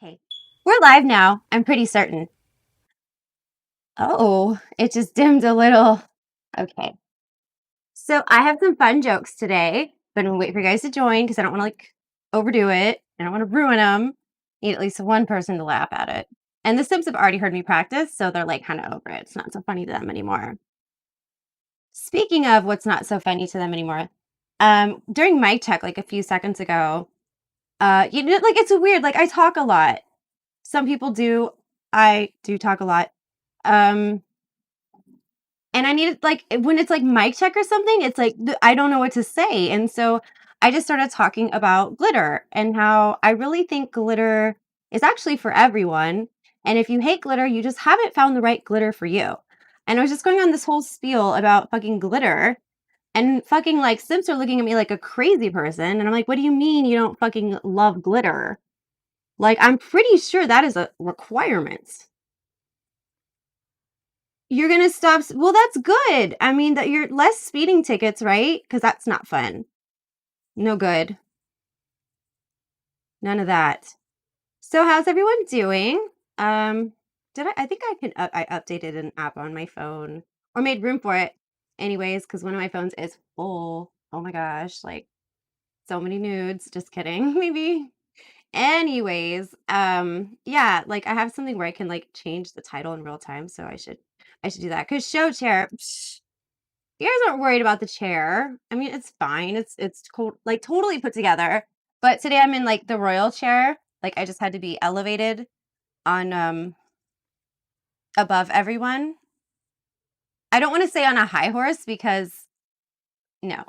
Okay. We're live now, I'm pretty certain. Oh, it just dimmed a little. Okay. So I have some fun jokes today, but I'm gonna wait for you guys to join because I don't want to overdo it. I don't want to ruin them. Need at least one person to laugh at it. And the Sims have already heard me practice, so they're like kind of over it. It's not so funny to them anymore. Speaking of what's not so funny to them anymore, during mic check like a few seconds ago, like it's weird. Like I talk a lot. Some people do. I do talk a lot. Um, and I needed when it's like mic check or something, it's like I don't know what to say. And so I just started talking about glitter and how I really think glitter is actually for everyone. And if you hate glitter, you just haven't found the right glitter for you. And I was just going on this whole spiel about fucking glitter and fucking like Sims are looking at me like a crazy person. And I'm like, what do you mean you don't fucking love glitter? Like, I'm pretty sure that is a requirement. You're gonna stop s well, that's good. I mean, that you're less speeding tickets, right? Because that's not fun. No good. None of that. So how's everyone doing? Um, did I think I updated an app on my phone or made room for it anyways, because one of my phones is full. Oh my gosh, like, so many nudes. Just kidding, maybe. Anyways, yeah, like, I have something where I can, like, change the title in real time, so I should do that. Cause show chair, you guys aren't worried about the chair. I mean, it's fine. Like totally put together. But today I'm in like the royal chair. Like I just had to be elevated on above everyone. I don't want to say on a high horse because no.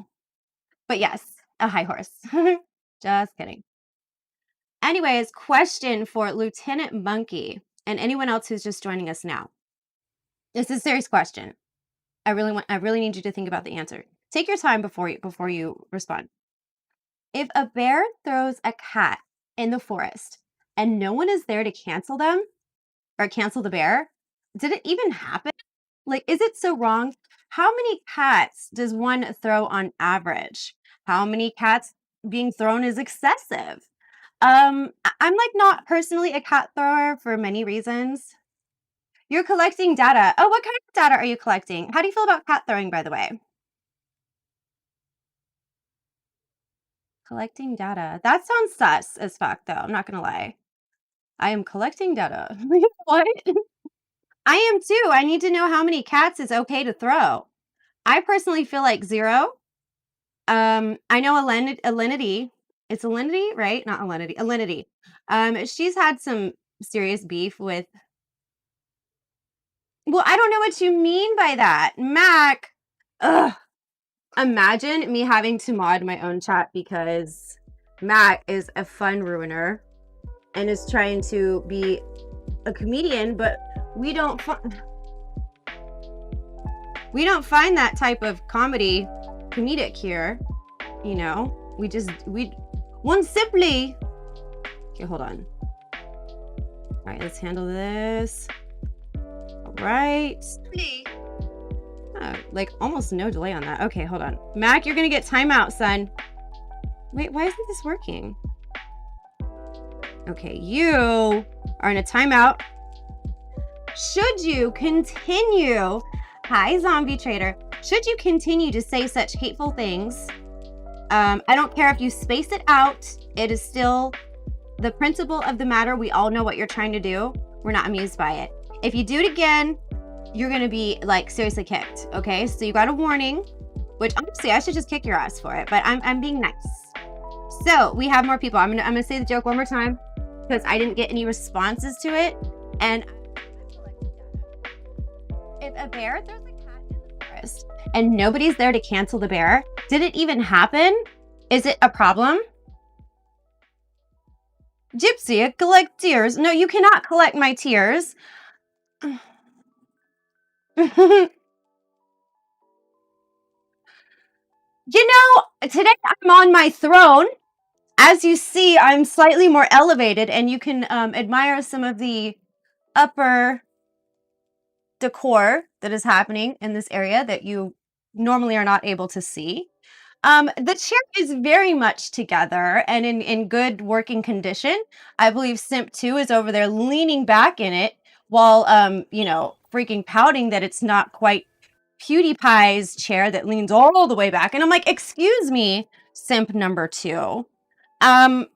But yes, a high horse. Just kidding. Anyways, question for Lieutenant Monkey and anyone else who's just joining us now. It's a serious question. I really need you to think about the answer. Take your time before you respond. If a bear throws a cat in the forest and no one is there to cancel them or cancel the bear, did it even happen? Like, is it so wrong? How many cats does one throw on average? How many cats being thrown is excessive? I'm like not personally a cat thrower for many reasons. You're collecting data. Oh, what kind of data are you collecting? How do you feel about cat throwing, by the way? Collecting data. That sounds sus as fuck, though. I'm not gonna lie. I am collecting data. What? I am too. I need to know how many cats is okay to throw. I personally feel like 0. I know Alinity. It's Alinity, right? Not Alinity. Alinity. She's had some serious beef with. Well, I don't know what you mean by that, Mac. Ugh. Imagine me having to mod my own chat because Mac is a fun ruiner and is trying to be a comedian, but we don't find that type of comedic here. You know, we one simply. Okay, hold on. All right, let's handle this. All right. Oh, like almost no delay on that. Okay, hold on. Mac, you're gonna get timeout, son. Wait, why isn't this working? Okay, you are in a timeout. Should you continue, hi zombie trader, should you continue to say such hateful things, I don't care if you space it out, it is still the principle of the matter. We all know what you're trying to do. We're not amused by it. If you do it again, you're gonna be like seriously kicked, okay? So you got a warning, which honestly, I should just kick your ass for it, but I'm being nice. So we have more people. I'm gonna say the joke one more time because I didn't get any responses to it. And if a bear throws a cat in the forest and nobody's there to cancel the bear, did it even happen? Is it a problem? Gypsy, I collect tears. No, you cannot collect my tears. Today I'm on my throne. As you see, I'm slightly more elevated, and you can admire some of the upper decor that is happening in this area that you normally are not able to see. The chair is very much together and in good working condition. I believe Simp 2 is over there leaning back in it while, freaking pouting that it's not quite PewDiePie's chair that leans all the way back. And I'm like, excuse me, Simp number 2. Um,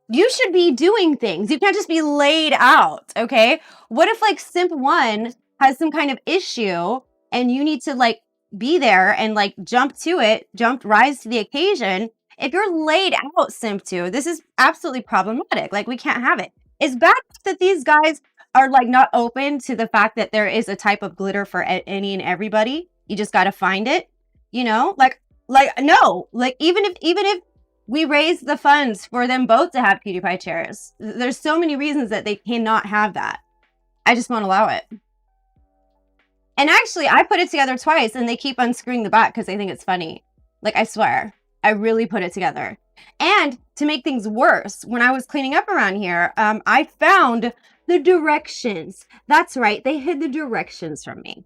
you should be doing things. You can't just be laid out, okay? What if like Simp 1 has some kind of issue and you need to like be there and like rise to the occasion? If you're laid out, Simp 2, this is absolutely problematic. Like we can't have it. It's bad that these guys are like not open to the fact that there is a type of glitter for any and everybody. You just got to find it, like no, like even if we raise the funds for them both to have PewDiePie chairs. There's so many reasons that they cannot have that. I just won't allow it. And actually, I put it together twice and they keep unscrewing the back because they think it's funny. Like, I swear, I really put it together. And to make things worse, when I was cleaning up around here, I found the directions. That's right, they hid the directions from me.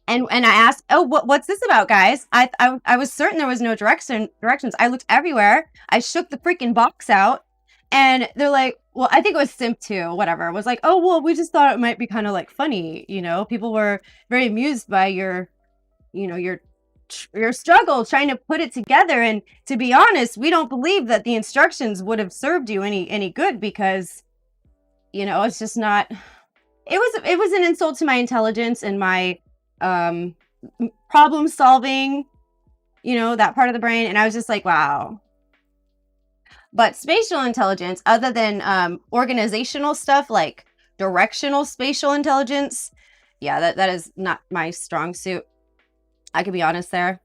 And I asked, "Oh, what's this about, guys?" I was certain there was no directions. I looked everywhere. I shook the freaking box out, and they're like, "Well, I think it was Simp 2, whatever." It was like, "Oh, well, we just thought it might be kind of like funny, People were very amused by your struggle trying to put it together. And to be honest, we don't believe that the instructions would have served you any good because, it's just not." It was an insult to my intelligence and my problem solving, that part of the brain. And I was just like, wow. But spatial intelligence, other than organizational stuff like directional spatial intelligence, yeah, that is not my strong suit. I could be honest there.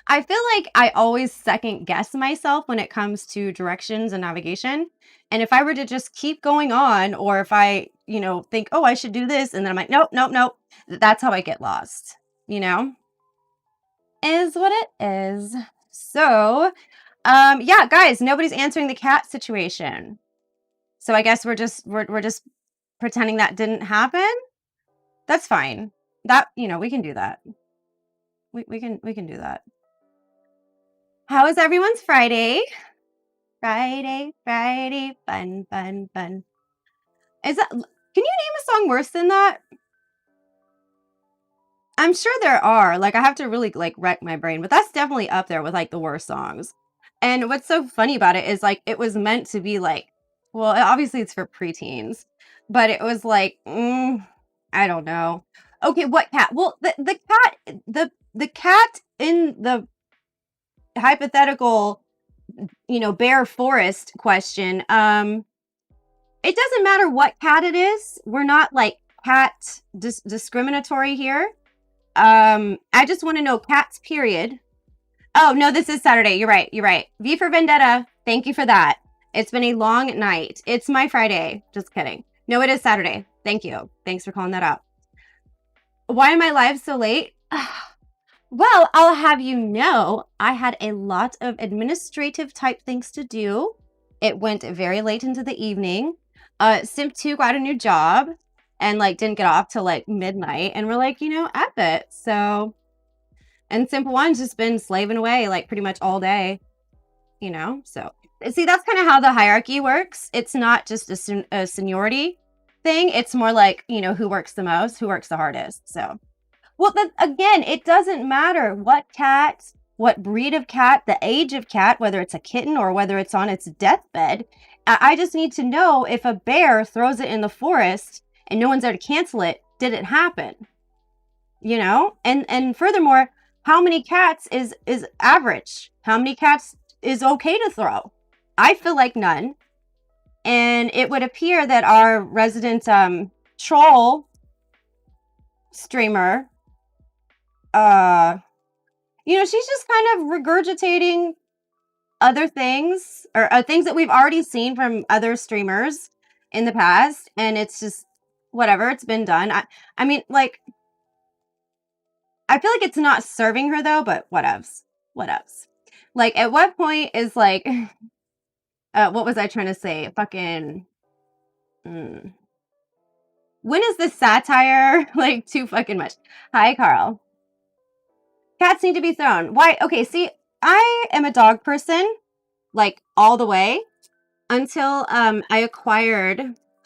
I feel like I always second guess myself when it comes to directions and navigation. And if I were to just keep going on, or if I, think, oh, I should do this, and then I'm like, nope, nope, nope, that's how I get lost, Is what it is. So, yeah, guys, nobody's answering the cat situation. So I guess we're just pretending that didn't happen. That's fine. That, we can do that. We can do that. How is everyone's Friday? Friday, fun, fun, fun. Can you name a song worse than that? I'm sure there are. Like, I have to really like wreck my brain, but that's definitely up there with like the worst songs. And what's so funny about it is like it was meant to be like, well, obviously it's for preteens, but it was like, I don't know. Okay, what cat? Well, the cat in the hypothetical, bear forest question. It doesn't matter what cat it is. We're not like cat discriminatory here. I just want to know cats, period. Oh, no, this is Saturday. You're right. V for Vendetta. Thank you for that. It's been a long night. It's my Friday. Just kidding. No, it is Saturday. Thank you. Thanks for calling that out. Why am I live so late? Well, I'll have you know, I had a lot of administrative type things to do. It went very late into the evening. Simp 2 got a new job and like didn't get off till like midnight, and we're like, F it. So, and Simp 1's just been slaving away like pretty much all day, So, see, that's kind of how the hierarchy works. It's not just a seniority thing. It's more like, who works the most, who works the hardest. So, well, then again, it doesn't matter what cat, what breed of cat, the age of cat, whether it's a kitten or whether it's on its deathbed. I just need to know if a bear throws it in the forest and no one's there to cancel it, did it happen? And furthermore, how many cats is average? How many cats is okay to throw? I feel like none. And it would appear that our resident troll streamer, she's just kind of regurgitating other things or things that we've already seen from other streamers in the past, and it's just whatever, it's been done. I mean, like, I feel like it's not serving her though, but whatevs. Like, at what point is like, what was I trying to say? Fucking, when is this satire like too fucking much? Hi, Carl. Cats need to be thrown. Why? Okay, see, I am a dog person, like all the way, until I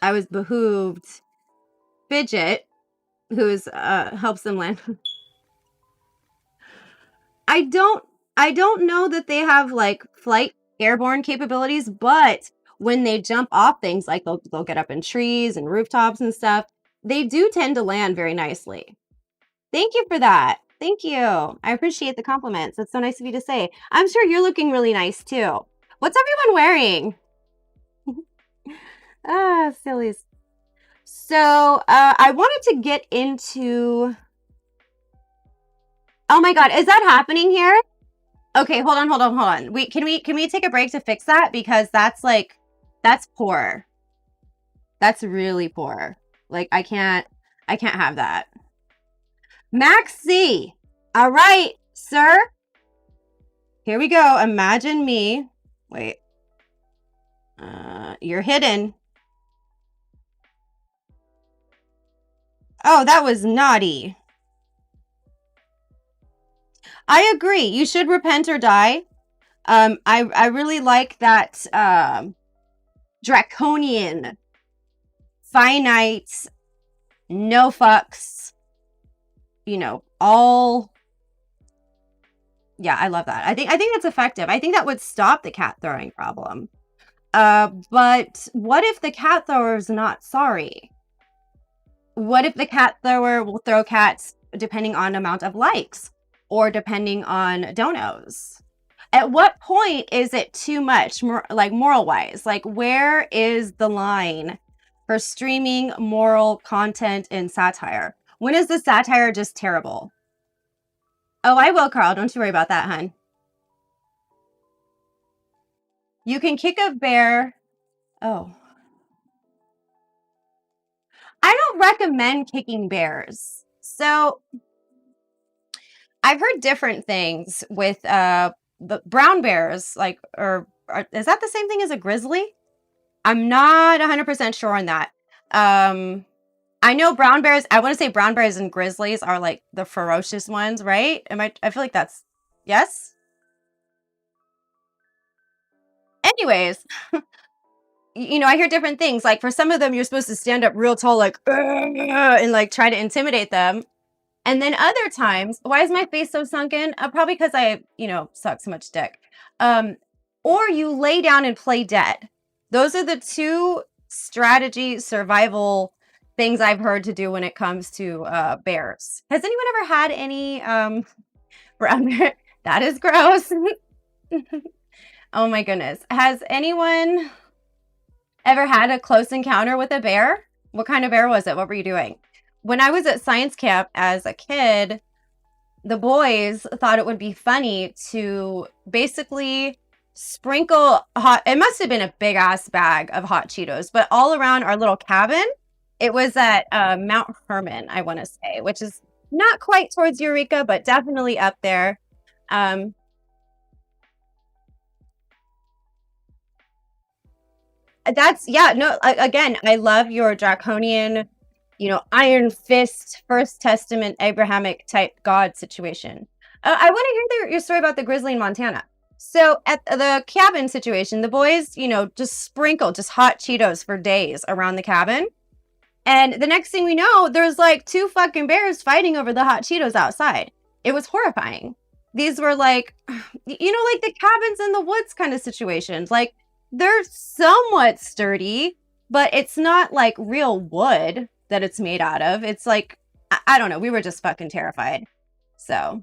was behooved Fidget, who's helps them land. I don't I don't know that they have like flight airborne capabilities, but when they jump off things, like they'll get up in trees and rooftops and stuff, they do tend to land very nicely. Thank you for that. Thank you. I appreciate the compliments. That's so nice of you to say. I'm sure you're looking really nice too. What's everyone wearing? Ah, sillies. So, I wanted to get into. Oh my God, is that happening here? Okay, hold on. Can we take a break to fix that? Because that's poor. That's really poor. Like I can't have that. Maxie. All right, sir. Here we go. Imagine me. Wait. You're hidden. Oh, that was naughty. I agree. You should repent or die. I really like that draconian, finite, no fucks, all. Yeah, I love that. I think that's effective. I think that would stop the cat throwing problem. But what if the cat thrower is not sorry? What if the cat thrower will throw cats depending on amount of likes or depending on donos? At what point is it too much, like moral wise? Like, where is the line for streaming moral content and satire? When is the satire just terrible? Oh, I will, Carl. Don't you worry about that, hun. You can kick a bear. Oh. I don't recommend kicking bears. So I've heard different things with the brown bears, like, is that the same thing as a grizzly? I'm not 100% sure on that. I know brown bears, I want to say brown bears and grizzlies are like the ferocious ones, right? I feel like that's, yes? Anyways, I hear different things. Like for some of them, you're supposed to stand up real tall, like, and like try to intimidate them. And then other times, why is my face so sunken? Probably because I, suck so much dick. Or you lay down and play dead. Those are the two strategy survival things I've heard to do when it comes to bears. Has anyone ever had any brown bear? That is gross. Oh my goodness. Has anyone ever had a close encounter with a bear? What kind of bear was it? What were you doing? When I was at science camp as a kid, the boys thought it would be funny to basically sprinkle it must have been a big ass bag of hot Cheetos, but all around our little cabin. It was at Mount Herman, I want to say, which is not quite towards Eureka, but definitely up there. Again, I love your draconian, Iron Fist, First Testament, Abrahamic type God situation. I want to hear your story about the grizzly in Montana. So at the cabin situation, the boys, just sprinkled just hot Cheetos for days around the cabin. And the next thing we know, there's like 2 fucking bears fighting over the hot Cheetos outside. It was horrifying. These were like, like the cabins in the woods kind of situations. Like they're somewhat sturdy, but it's not like real wood that it's made out of. It's like, I don't know. We were just fucking terrified. So,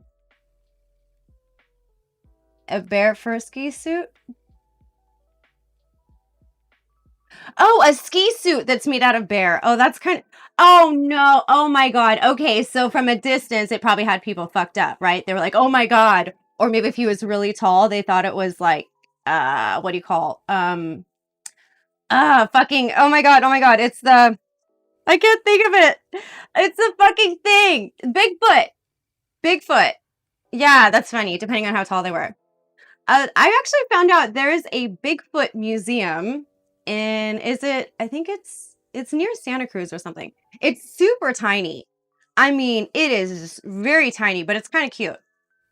a bear for a ski suit? Oh, a ski suit that's made out of bear. Oh, that's oh no. Oh my God. Okay. So from a distance, it probably had people fucked up, right? They were like, oh my God. Or maybe if he was really tall, they thought it was like, what do you call? Fucking, oh my God. I can't think of it. It's a fucking thing. Bigfoot. Yeah, that's funny, depending on how tall they were. I actually found out there is a Bigfoot museum I think it's near Santa Cruz or something. It's super tiny. I mean, it is very tiny, but it's kind of cute.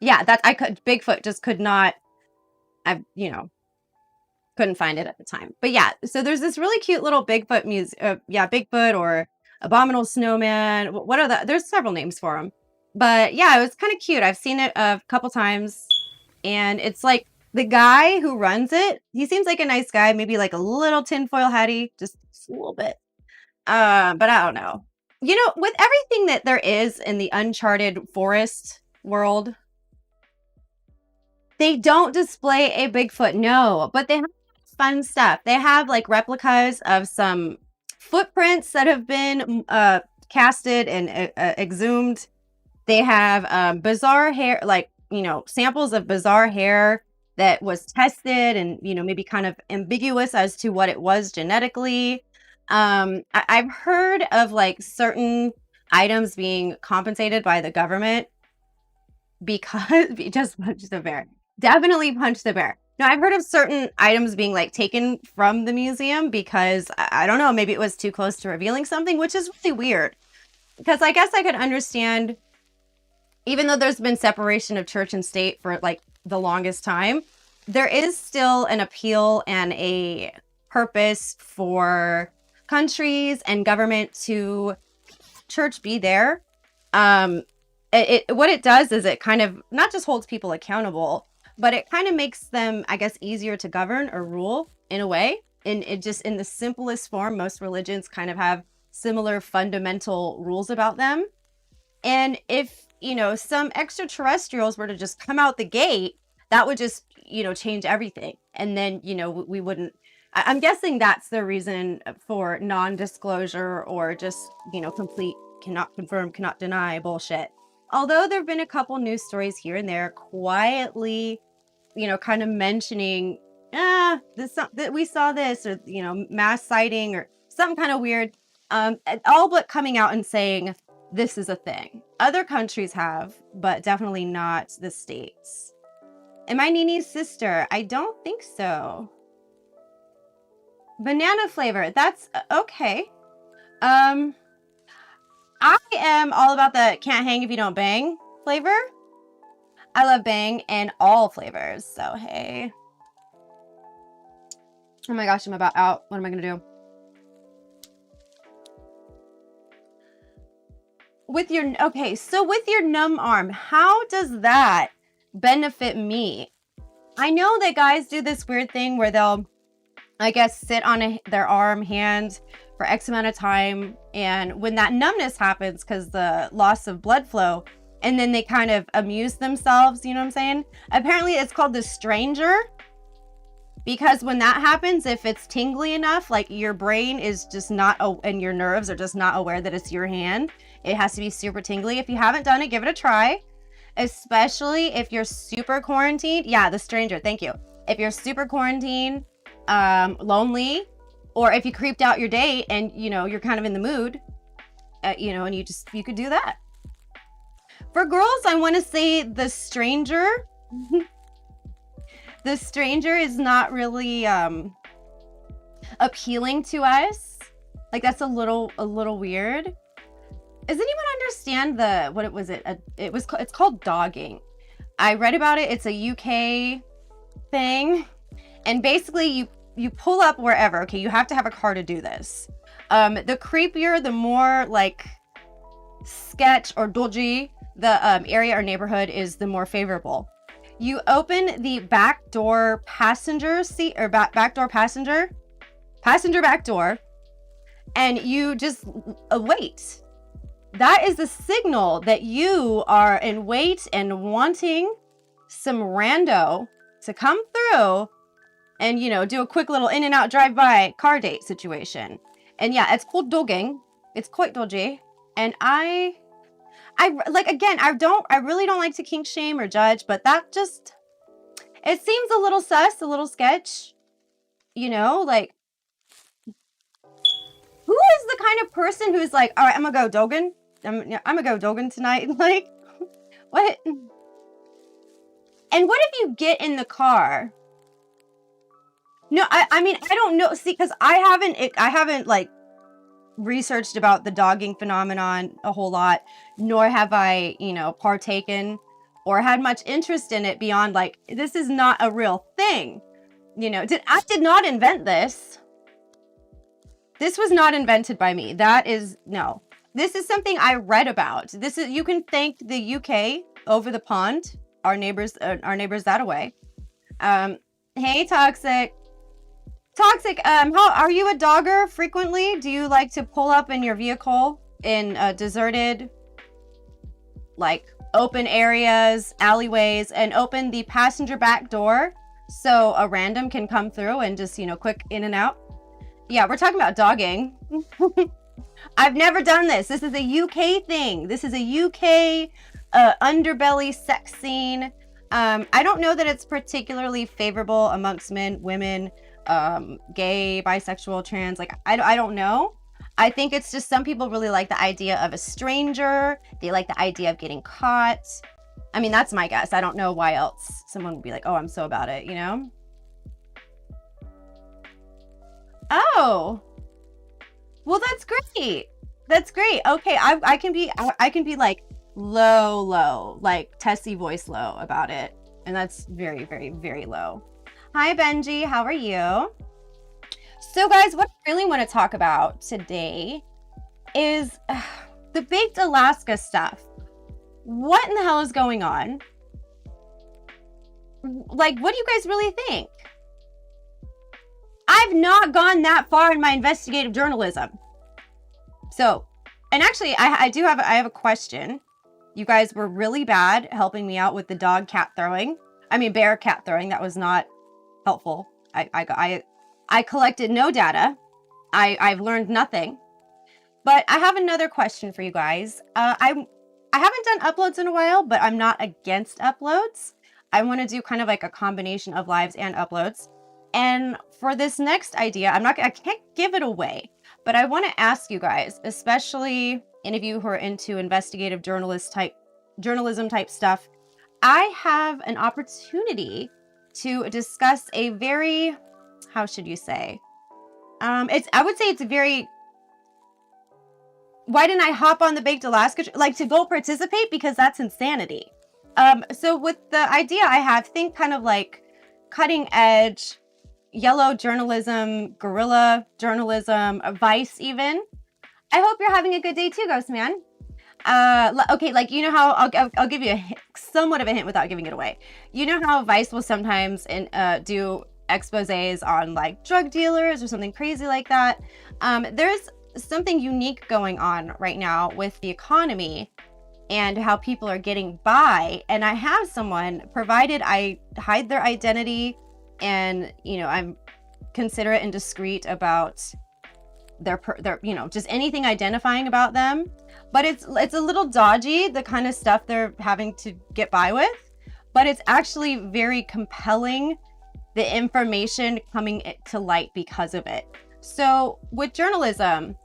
Yeah, that I could Bigfoot just could not. I couldn't find it at the time. But yeah, so there's this really cute little Bigfoot yeah, Bigfoot or abominable snowman. What are the? There's several names for them. But yeah, it was kind of cute. I've seen it a couple times, and it's like the guy who runs it. He seems like a nice guy, maybe like a little tinfoil hatty, just a little bit. But I don't know. With everything that there is in the uncharted forest world, they don't display a Bigfoot, no, but they have fun stuff. They have like replicas of some footprints that have been casted and exhumed. They have bizarre hair, like, samples of bizarre hair that was tested and, maybe kind of ambiguous as to what it was genetically. I've heard of like certain items being compensated by the government because just punch the bear. Definitely punch the bear. No, I've heard of certain items being like taken from the museum because I don't know, maybe it was too close to revealing something, which is really weird. Because I guess I could understand, even though there's been separation of church and state for like the longest time, there is still an appeal and a purpose for countries and government to church be there. What it does is it kind of not just holds people accountable, but it kind of makes them, I guess, easier to govern or rule in a way. And it just, in the simplest form, most religions kind of have similar fundamental rules about them. And if, some extraterrestrials were to just come out the gate, that would just, change everything. And then, we wouldn't. I'm guessing that's the reason for non-disclosure or just, complete cannot confirm, cannot deny bullshit. Although there have been a couple news stories here and there quietly, kind of mentioning, we saw this, or, mass sighting or something kind of weird, all but coming out and saying, this is a thing. Other countries have, but definitely not the States. Am I Nini's sister? I don't think so. Banana flavor. That's okay. I am all about the can't hang if you don't bang flavor. I love bang and all flavors. So, hey. Oh my gosh, I'm about out. What am I going to do? With your numb arm, how does that benefit me? I know that guys do this weird thing where they'll, I guess, sit on their hand for X amount of time, and when that numbness happens because the loss of blood flow, and then they kind of amuse themselves, you know what I'm saying? Apparently it's called the stranger, because when that happens, if it's tingly enough, like your brain is just not, and your nerves are just not aware that it's your hand. It has to be super tingly. If you haven't done it, give it a try, especially if you're super quarantined. Yeah, the stranger, thank you. If you're super quarantined, lonely, or if you creeped out your date and you're kind of in the mood, and you could do that. For girls, I want to say the stranger. The stranger is not really appealing to us. Like, that's a little weird. Does anyone understand it's called dogging. I read about it. It's a UK thing, and basically you pull up wherever. Okay, you have to have a car to do this. The creepier, the more like sketch or dodgy the area or neighborhood is, the more favorable. You open the back door passenger seat, or back door passenger back door, and you just wait. That is a signal that you are in wait and wanting some rando to come through and, do a quick little in and out drive by car date situation. And yeah, it's called dogging. It's quite dodgy. And I really don't like to kink shame or judge, but that just, it seems a little sus, a little sketch, like, who is the kind of person who's like, all right, I'm gonna go dogging. I'm gonna go dogging tonight. Like, what? And what if you get in the car? No, I mean, I don't know. See, because I haven't like researched about the dogging phenomenon a whole lot, nor have I, partaken or had much interest in it beyond like, this is not a real thing. You know, I did not invent this. This was not invented by me. That is, no. This is something I read about. This is, you can thank the UK over the pond, our neighbors that away. Hey, Toxic. Toxic, how are you a dogger frequently? Do you like to pull up in your vehicle in deserted, like open areas, alleyways, and open the passenger back door so a random can come through and just, you know, quick in and out? Yeah, we're talking about dogging. I've never done this. This is a UK thing. This is a UK underbelly sex scene. I don't know that it's particularly favorable amongst men, women, gay, bisexual, trans. Like, I don't know. I think it's just some people really like the idea of a stranger. They like the idea of getting caught. I mean, that's my guess. I don't know why else someone would be like, oh, I'm so about it, you know? Oh, well, that's great. That's great. Okay, I can be like low, like Tessie voice low about it. And that's very, very, very low. Hi, Benji. How are you? So, guys, what I really want to talk about today is the Baked Alaska stuff. What in the hell is going on? Like, what do you guys really think? I've not gone that far in my investigative journalism. So, and actually, I have a question. You guys were really bad helping me out with the bear cat throwing. That was not helpful. I collected no data. I've learned nothing. But I have another question for you guys. I haven't done uploads in a while, but I'm not against uploads. I want to do kind of like a combination of lives and uploads. And for this next idea, I can't give it away, but I want to ask you guys, especially any of you who are into investigative journalism type stuff. I have an opportunity to discuss a very, how should you say? I would say it's a very, why didn't I hop on the Baked Alaska, like to go participate? Because that's insanity. So with the idea I have, think kind of like cutting edge, yellow journalism, guerrilla journalism, Vice even. I hope you're having a good day too, Ghost Man. Okay, like, you know how, I'll give you somewhat of a hint without giving it away. You know how Vice will sometimes do exposés on like drug dealers or something crazy like that? There's something unique going on right now with the economy and how people are getting by. And I have someone, provided I hide their identity and, you know, I'm considerate and discreet about their you know, just anything identifying about them. But it's a little dodgy, the kind of stuff they're having to get by with. But it's actually very compelling, the information coming to light because of it. So with journalism,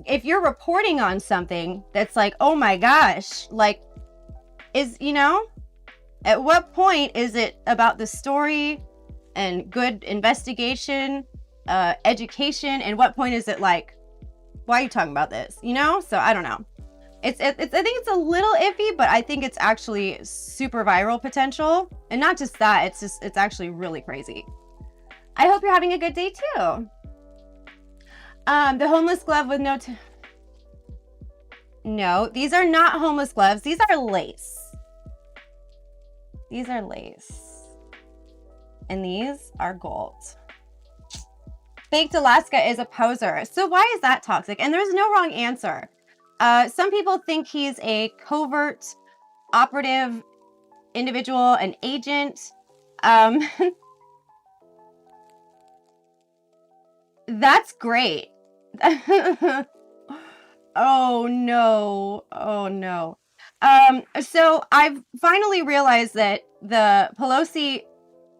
if you're reporting on something that's like, oh my gosh, like, you know, at what point is it about the story and good investigation, education, and what point is it like, why are you talking about this? You know? So I don't know. I think it's a little iffy, but I think it's actually super viral potential. And not just that, it's actually really crazy. I hope you're having a good day too. The homeless glove with no, these are not homeless gloves. These are lace. These are lace. And these are gold. Baked Alaska is a poser. So why is that toxic? And there's no wrong answer. Some people think he's a covert operative individual, an agent. That's great. Oh no. Oh no. So I've finally realized that the Pelosi,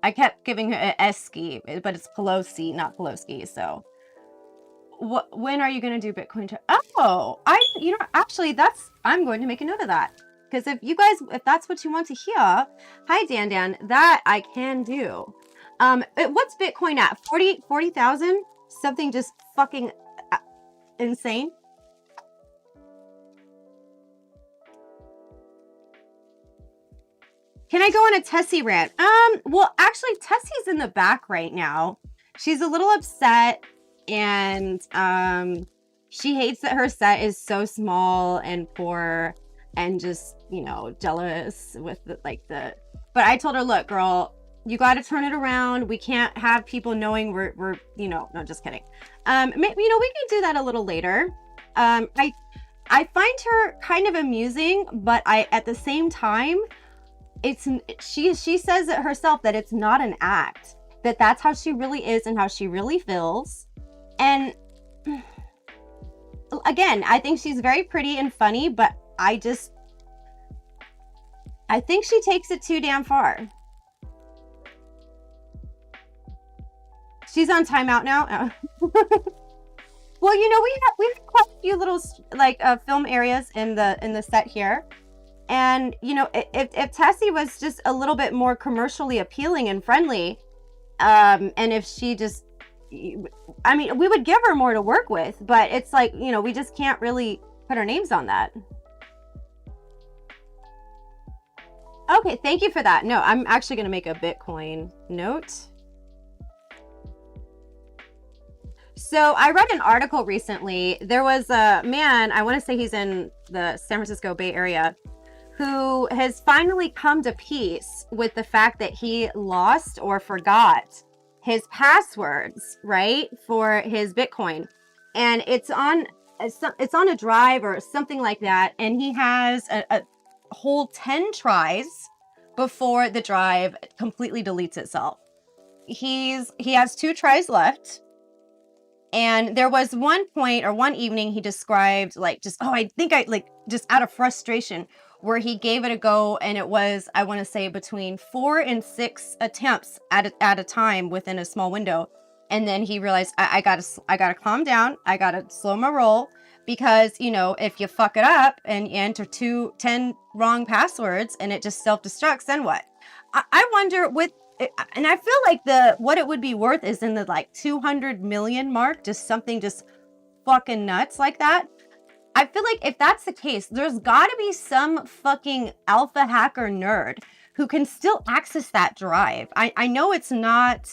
I kept giving her an Esky, but it's Pelosi, not Pelosi. So when are you going to do Bitcoin? Oh, you know, actually I'm going to make a note of that. Because if that's what you want to hear, hi Dan, that I can do. What's Bitcoin at? 40,000? Something just fucking insane. Can I go on a Tessie rant? Well, actually, Tessie's in the back right now. She's a little upset, and she hates that her set is so small and poor, and just, you know, jealous with the. But I told her, look, girl, you got to turn it around. We can't have people knowing we're you know. No, just kidding. Maybe, you know, we can do that a little later. I find her kind of amusing, but at the same time, she says it herself that it's not an act, that's how she really is and how she really feels. And again, I think she's very pretty and funny, but I think she takes it too damn far. She's on timeout now. Well, you know, we have quite a few little like film areas in the set here. And, you know, if Tessie was just a little bit more commercially appealing and friendly, and if she just, I mean, we would give her more to work with, but it's like, you know, we just can't really put our names on that. Okay, thank you for that. No, I'm actually going to make a Bitcoin note. So I read an article recently. There was a man, I want to say he's in the San Francisco Bay Area, who has finally come to peace with the fact that he lost or forgot his passwords, right, for his Bitcoin. And it's on a drive or something like that. And he has a whole 10 tries before the drive completely deletes itself. He has 2 tries left. And there was one point or one evening he described like just, I think I like just out of frustration, where he gave it a go, and it was, I want to say, between 4 and 6 attempts at a time within a small window. And then he realized, I gotta calm down. I gotta slow my roll, because, you know, if you fuck it up and you enter 10 wrong passwords and it just self-destructs, then what? I wonder and I feel like what it would be worth is in the like 200 million mark, just something just fucking nuts like that. I feel like if that's the case, there's got to be some fucking alpha hacker nerd who can still access that drive. I know it's not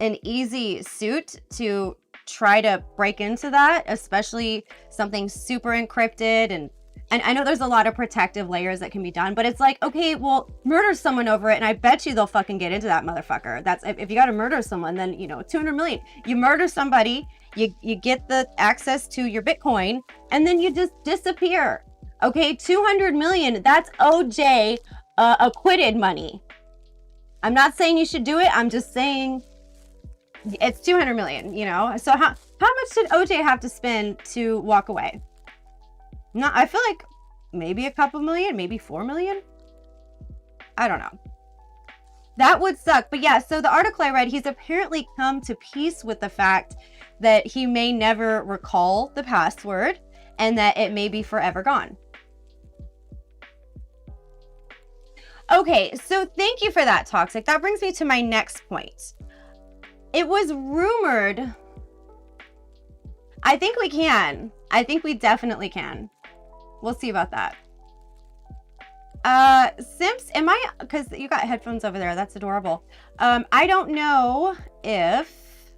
an easy suit to try to break into that, especially something super encrypted. And I know there's a lot of protective layers that can be done, but it's like, okay, well, murder someone over it, and I bet you they'll fucking get into that motherfucker. That's if you got to murder someone, then, you know, 200 million. You murder somebody, you get the access to your Bitcoin, and then you just disappear. Okay, 200 million, that's OJ acquitted money. I'm not saying you should do it. I'm just saying it's 200 million, you know? So how much did OJ have to spend to walk away? No, I feel like maybe a couple million, maybe 4 million. I don't know. That would suck. But yeah, so the article I read, he's apparently come to peace with the fact that he may never recall the password and that it may be forever gone. Okay, so thank you for that, Toxic. That brings me to my next point. It was rumored. I think we can. I think we definitely can. We'll see about that. Simps, because you got headphones over there. That's adorable. I don't know if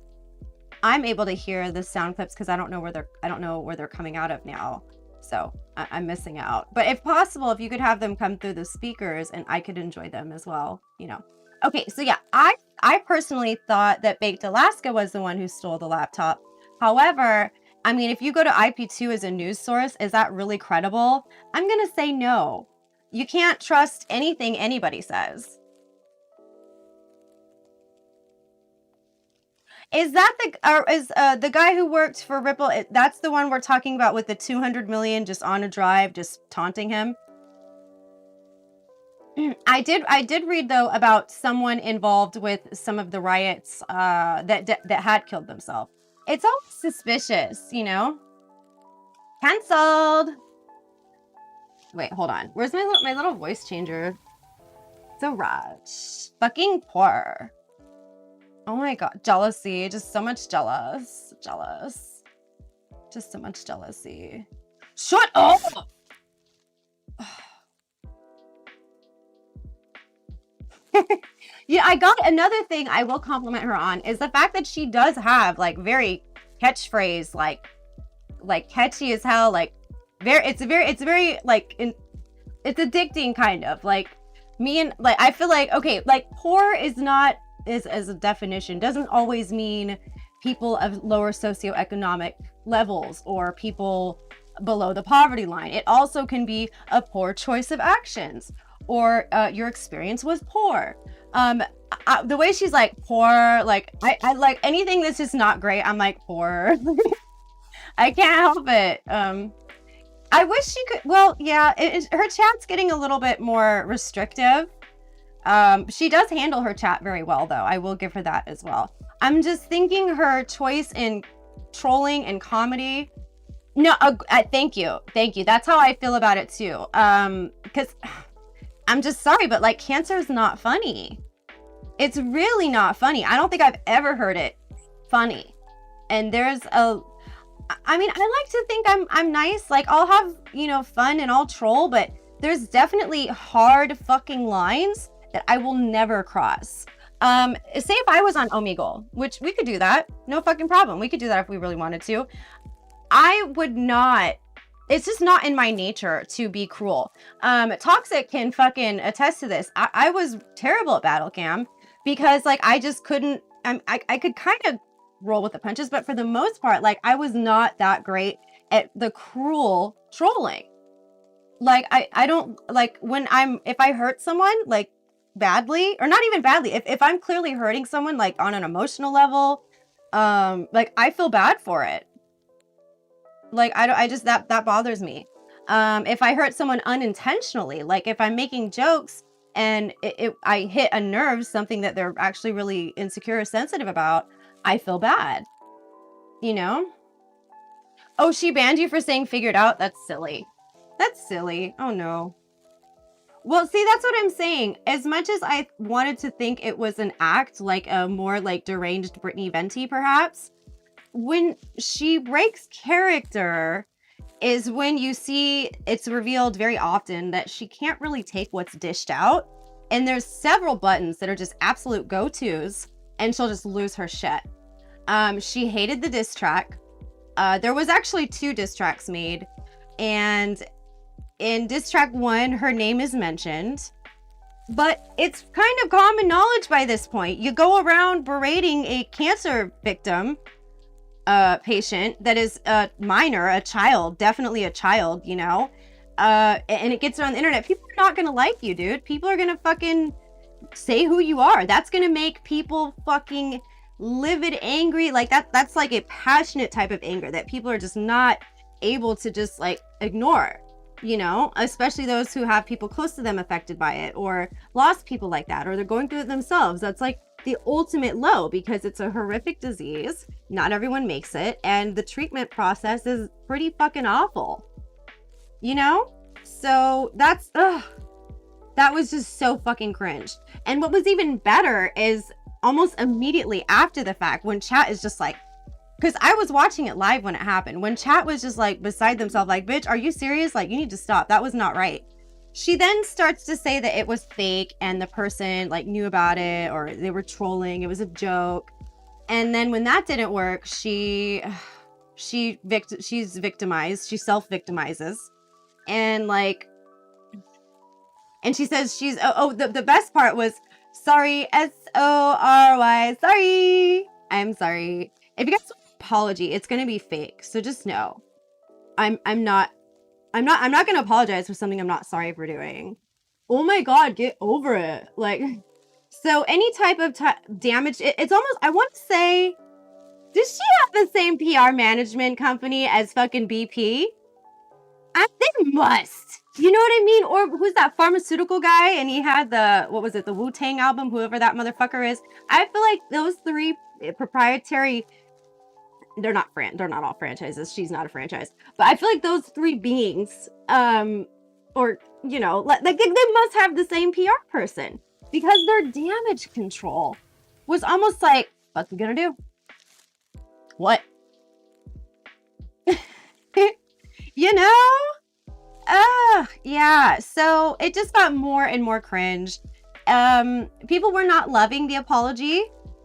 I'm able to hear the sound clips because I don't know where they're coming out of now. So I'm missing out. But if possible, if you could have them come through the speakers and I could enjoy them as well, you know. Okay, so yeah, I personally thought that Baked Alaska was the one who stole the laptop. However, I mean, if you go to IP2 as a news source, is that really credible? I'm going to say no. You can't trust anything anybody says. Is that the guy who worked for Ripple? That's the one we're talking about with the 200 million just on a drive, just taunting him. I did read though about someone involved with some of the riots that had killed themselves. It's always suspicious, you know? Cancelled. Wait, hold on. Where's my little voice changer? So Raj. Fucking poor. Oh my god. Jealousy. Just so much jealous. Jealous. Just so much jealousy. Shut up! I got another thing I will compliment her on is the fact that she does have like very catchphrase, like catchy as hell, like it's very like it's addicting kind of like me and like I feel like okay, like poor is not is as a definition doesn't always mean people of lower socioeconomic levels or people below the poverty line. It also can be a poor choice of actions or your experience was poor. The way she's like poor, like I like anything that's just not great. I'm like poor. I can't help it. I wish she could. Well, yeah, her chat's getting a little bit more restrictive. She does handle her chat very well, though. I will give her that as well. I'm just thinking her choice in trolling and comedy. No, thank you, thank you. That's how I feel about it too. Because I'm just sorry, but like cancer is not funny. It's really not funny. I don't think I've ever heard it funny. And there's a I mean, I like to think I'm nice. Like I'll have, you know, fun and I'll troll, but there's definitely hard fucking lines that I will never cross. Say if I was on Omegle, which we could do that, no fucking problem. We could do that if we really wanted to. I would not. It's just not in my nature to be cruel. Toxic can fucking attest to this. I was terrible at battle cam because like I just couldn't. I could kind of roll with the punches, but for the most part, like I was not that great at the cruel trolling. Like I don't like when if I hurt someone like badly or not even badly, if I'm clearly hurting someone like on an emotional level, like I feel bad for it. Like I just that bothers me. If I hurt someone unintentionally, like if I'm making jokes and I hit a nerve, something that they're actually really insecure or sensitive about, I feel bad, you know? Oh, she banned you for saying figured out? That's silly. That's silly. Oh no. Well, see, that's what I'm saying. As much as I wanted to think it was an act, like a more like deranged Brittany Venti, perhaps, when she breaks character is when you see it's revealed very often that she can't really take what's dished out. And there's several buttons that are just absolute go-tos and she'll just lose her shit. She hated the diss track. There was actually 2 diss tracks made. And in diss track 1, her name is mentioned. But it's kind of common knowledge by this point. You go around berating a cancer victim patient that is a minor, a child, definitely a child, you know? And it gets on the internet. People are not gonna like you, dude. People are gonna fucking say who you are. That's gonna make people fucking livid, angry. Like that's like a passionate type of anger that people are just not able to just like ignore, you know, especially those who have people close to them affected by it or lost people like that, or they're going through it themselves. That's like the ultimate low because it's a horrific disease. Not everyone makes it. And the treatment process is pretty fucking awful, you know? So that's, that was just so fucking cringe. And what was even better is almost immediately after the fact when chat is just like, because I was watching it live when it happened, when chat was just like beside themselves, like, bitch, are you serious? Like, you need to stop. That was not right. She then starts to say that it was fake and the person like knew about it or they were trolling. It was a joke. And then when that didn't work, she's victimized. She self-victimizes. And like, and she says she's, the best part was, sorry, SORY, sorry. I'm sorry. If you guys want an apology, it's going to be fake. So just know, I'm not going to apologize for something I'm not sorry for doing. Oh my God, get over it. Like, so any type of damage, it's almost, I want to say, does she have the same PR management company as fucking BP? They must. You know what I mean? Or who's that pharmaceutical guy? And he had the, what was it? The Wu-Tang album, whoever that motherfucker is. I feel like those 3 proprietary, they're not all franchises. She's not a franchise. But I feel like those 3 beings, or, you know, like they must have the same PR person. Because their damage control was almost like, what's we gonna do? What? You know? Yeah. So it just got more and more cringe. people were not loving the apology,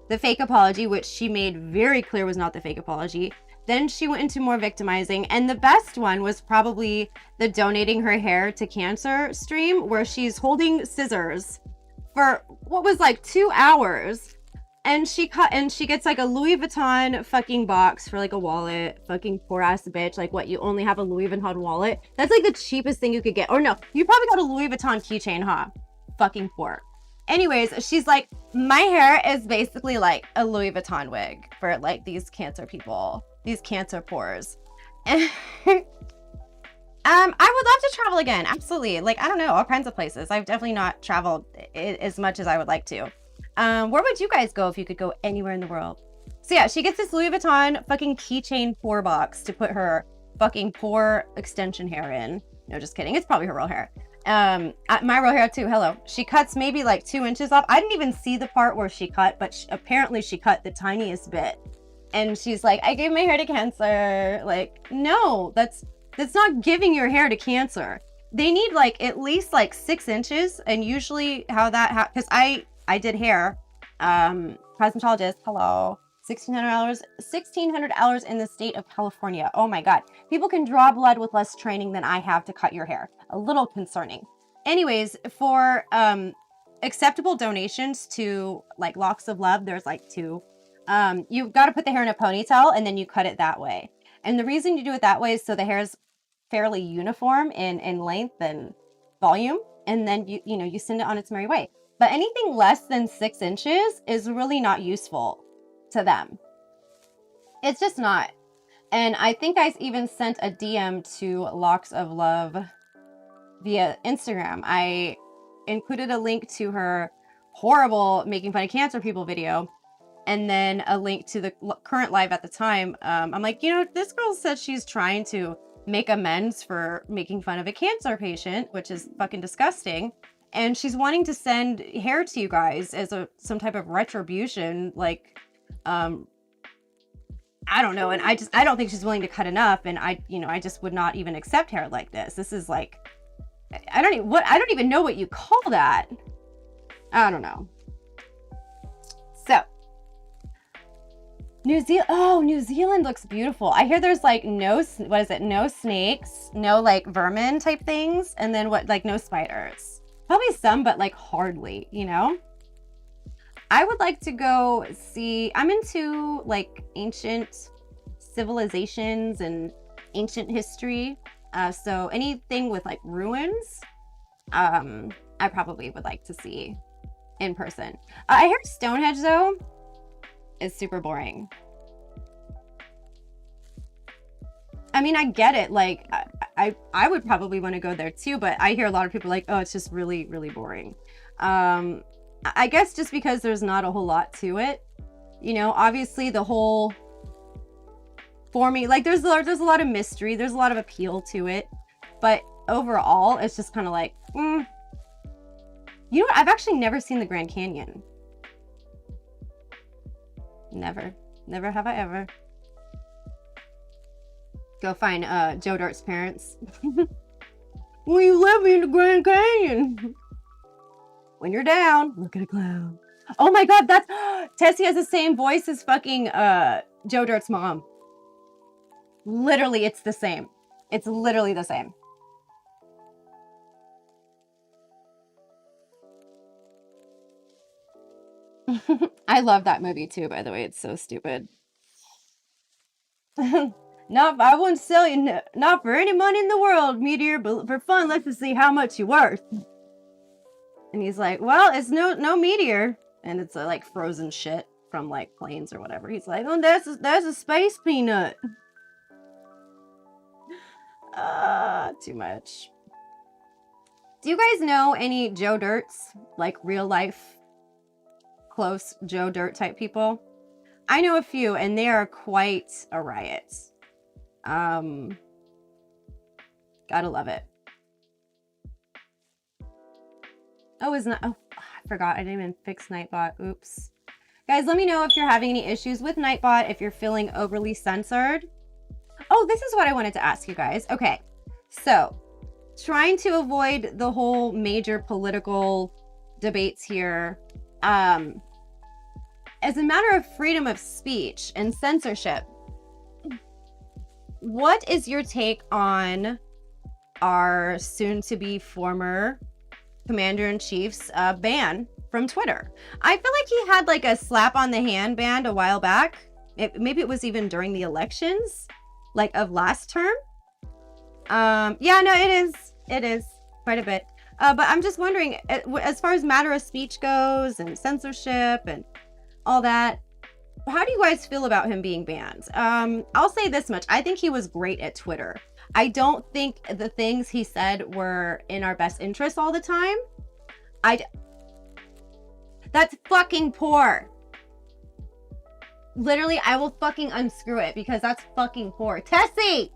the fake apology, which she made very clear was not the fake apology. Then she went into more victimizing, and the best one was probably the donating her hair to cancer stream, where she's holding scissors for what was like 2 hours, and she gets like a Louis Vuitton fucking box for like a wallet. Fucking poor ass bitch. Like, what, you only have a Louis Vuitton wallet? That's like the cheapest thing you could get. Or no, you probably got a Louis Vuitton keychain, huh? Fucking poor. Anyways, she's like, my hair is basically like a Louis Vuitton wig for like these cancer people, these cancer pores. I would love to travel again. Absolutely. Like, I don't know, all kinds of places. I've definitely not traveled as much as I would like to. Where would you guys go if you could go anywhere in the world? So yeah, she gets this Louis Vuitton fucking keychain pore box to put her fucking pore extension hair in. No, just kidding. It's probably her real hair. My real hair too. Hello. She cuts maybe like 2 inches off. I didn't even see the part where she cut, but apparently she cut the tiniest bit. And she's like, I gave my hair to cancer. Like, no, that's not giving your hair to cancer. They need like at least like 6 inches. And usually how that because I did hair, cosmetologist. Hello. $1,600 in the state of California. Oh my God. People can draw blood with less training than I have to cut your hair. A little concerning. Anyways, for acceptable donations to like Locks of Love, there's like 2. You've got to put the hair in a ponytail and then you cut it that way. And the reason you do it that way is so the hair is fairly uniform in length and volume. And then you send it on its merry way. But anything less than 6 inches is really not useful to them. It's just not. And I think I even sent a DM to Locks of Love via Instagram. I included a link to her horrible making fun of cancer people video, and then a link to the current live at the time. I'm like, this girl said she's trying to make amends for making fun of a cancer patient, which is fucking disgusting. And she's wanting to send hair to you guys as some type of retribution, like, I don't know. And I don't think she's willing to cut enough. And I just would not even accept hair like this. This is like, I don't even know what you call that. I don't know. So New Zealand looks beautiful. I hear there's like no snakes, no like vermin type things. And then no spiders. Probably some, but like hardly, I would like to go see, I'm into like ancient civilizations and ancient history. So anything with like ruins, I probably would like to see in person. I hear Stonehenge though is super boring. I mean, I get it. Like, I would probably want to go there too, but I hear a lot of people like, oh, it's just really, really boring. I guess just because there's not a whole lot to it. Obviously the whole, for me, like there's a lot of mystery, there's a lot of appeal to it, but overall it's just kind of like, You know what? I've actually never seen the Grand Canyon. Never have I ever. Go find Joe Dirt's parents. Will you let me in the Grand Canyon? When you're down, look at a cloud. Oh my God, that's Tessie has the same voice as fucking Joe Dirt's mom. Literally, it's the same. It's literally the same. I love that movie too, by the way. It's so stupid. I wouldn't sell you, not for any money in the world, Meteor, but for fun, let's just see how much you're worth. And he's like, well, it's no meteor. And it's like frozen shit from like planes or whatever. He's like, oh, that's a space peanut. Too much. Do you guys know any Joe Dirts, like real life, close Joe Dirt type people? I know a few, and they are quite a riot. Gotta love it. Oh, I forgot. I didn't even fix Nightbot. Oops. Guys, let me know if you're having any issues with Nightbot, if you're feeling overly censored. Oh, this is what I wanted to ask you guys. Okay, so trying to avoid the whole major political debates here. As a matter of freedom of speech and censorship, what is your take on our soon-to-be former commander-in-chief's ban from Twitter? I feel like he had like a slap on the hand ban a while back. Maybe it was even during the elections, like of last term. Yeah, no, it is quite a bit. But I'm just wondering, as far as matter of speech goes and censorship and all that, how do you guys feel about him being banned? I'll say this much. I think he was great at Twitter. I don't think the things he said were in our best interest all the time. That's fucking poor. Literally, I will fucking unscrew it because that's fucking poor. Tessie!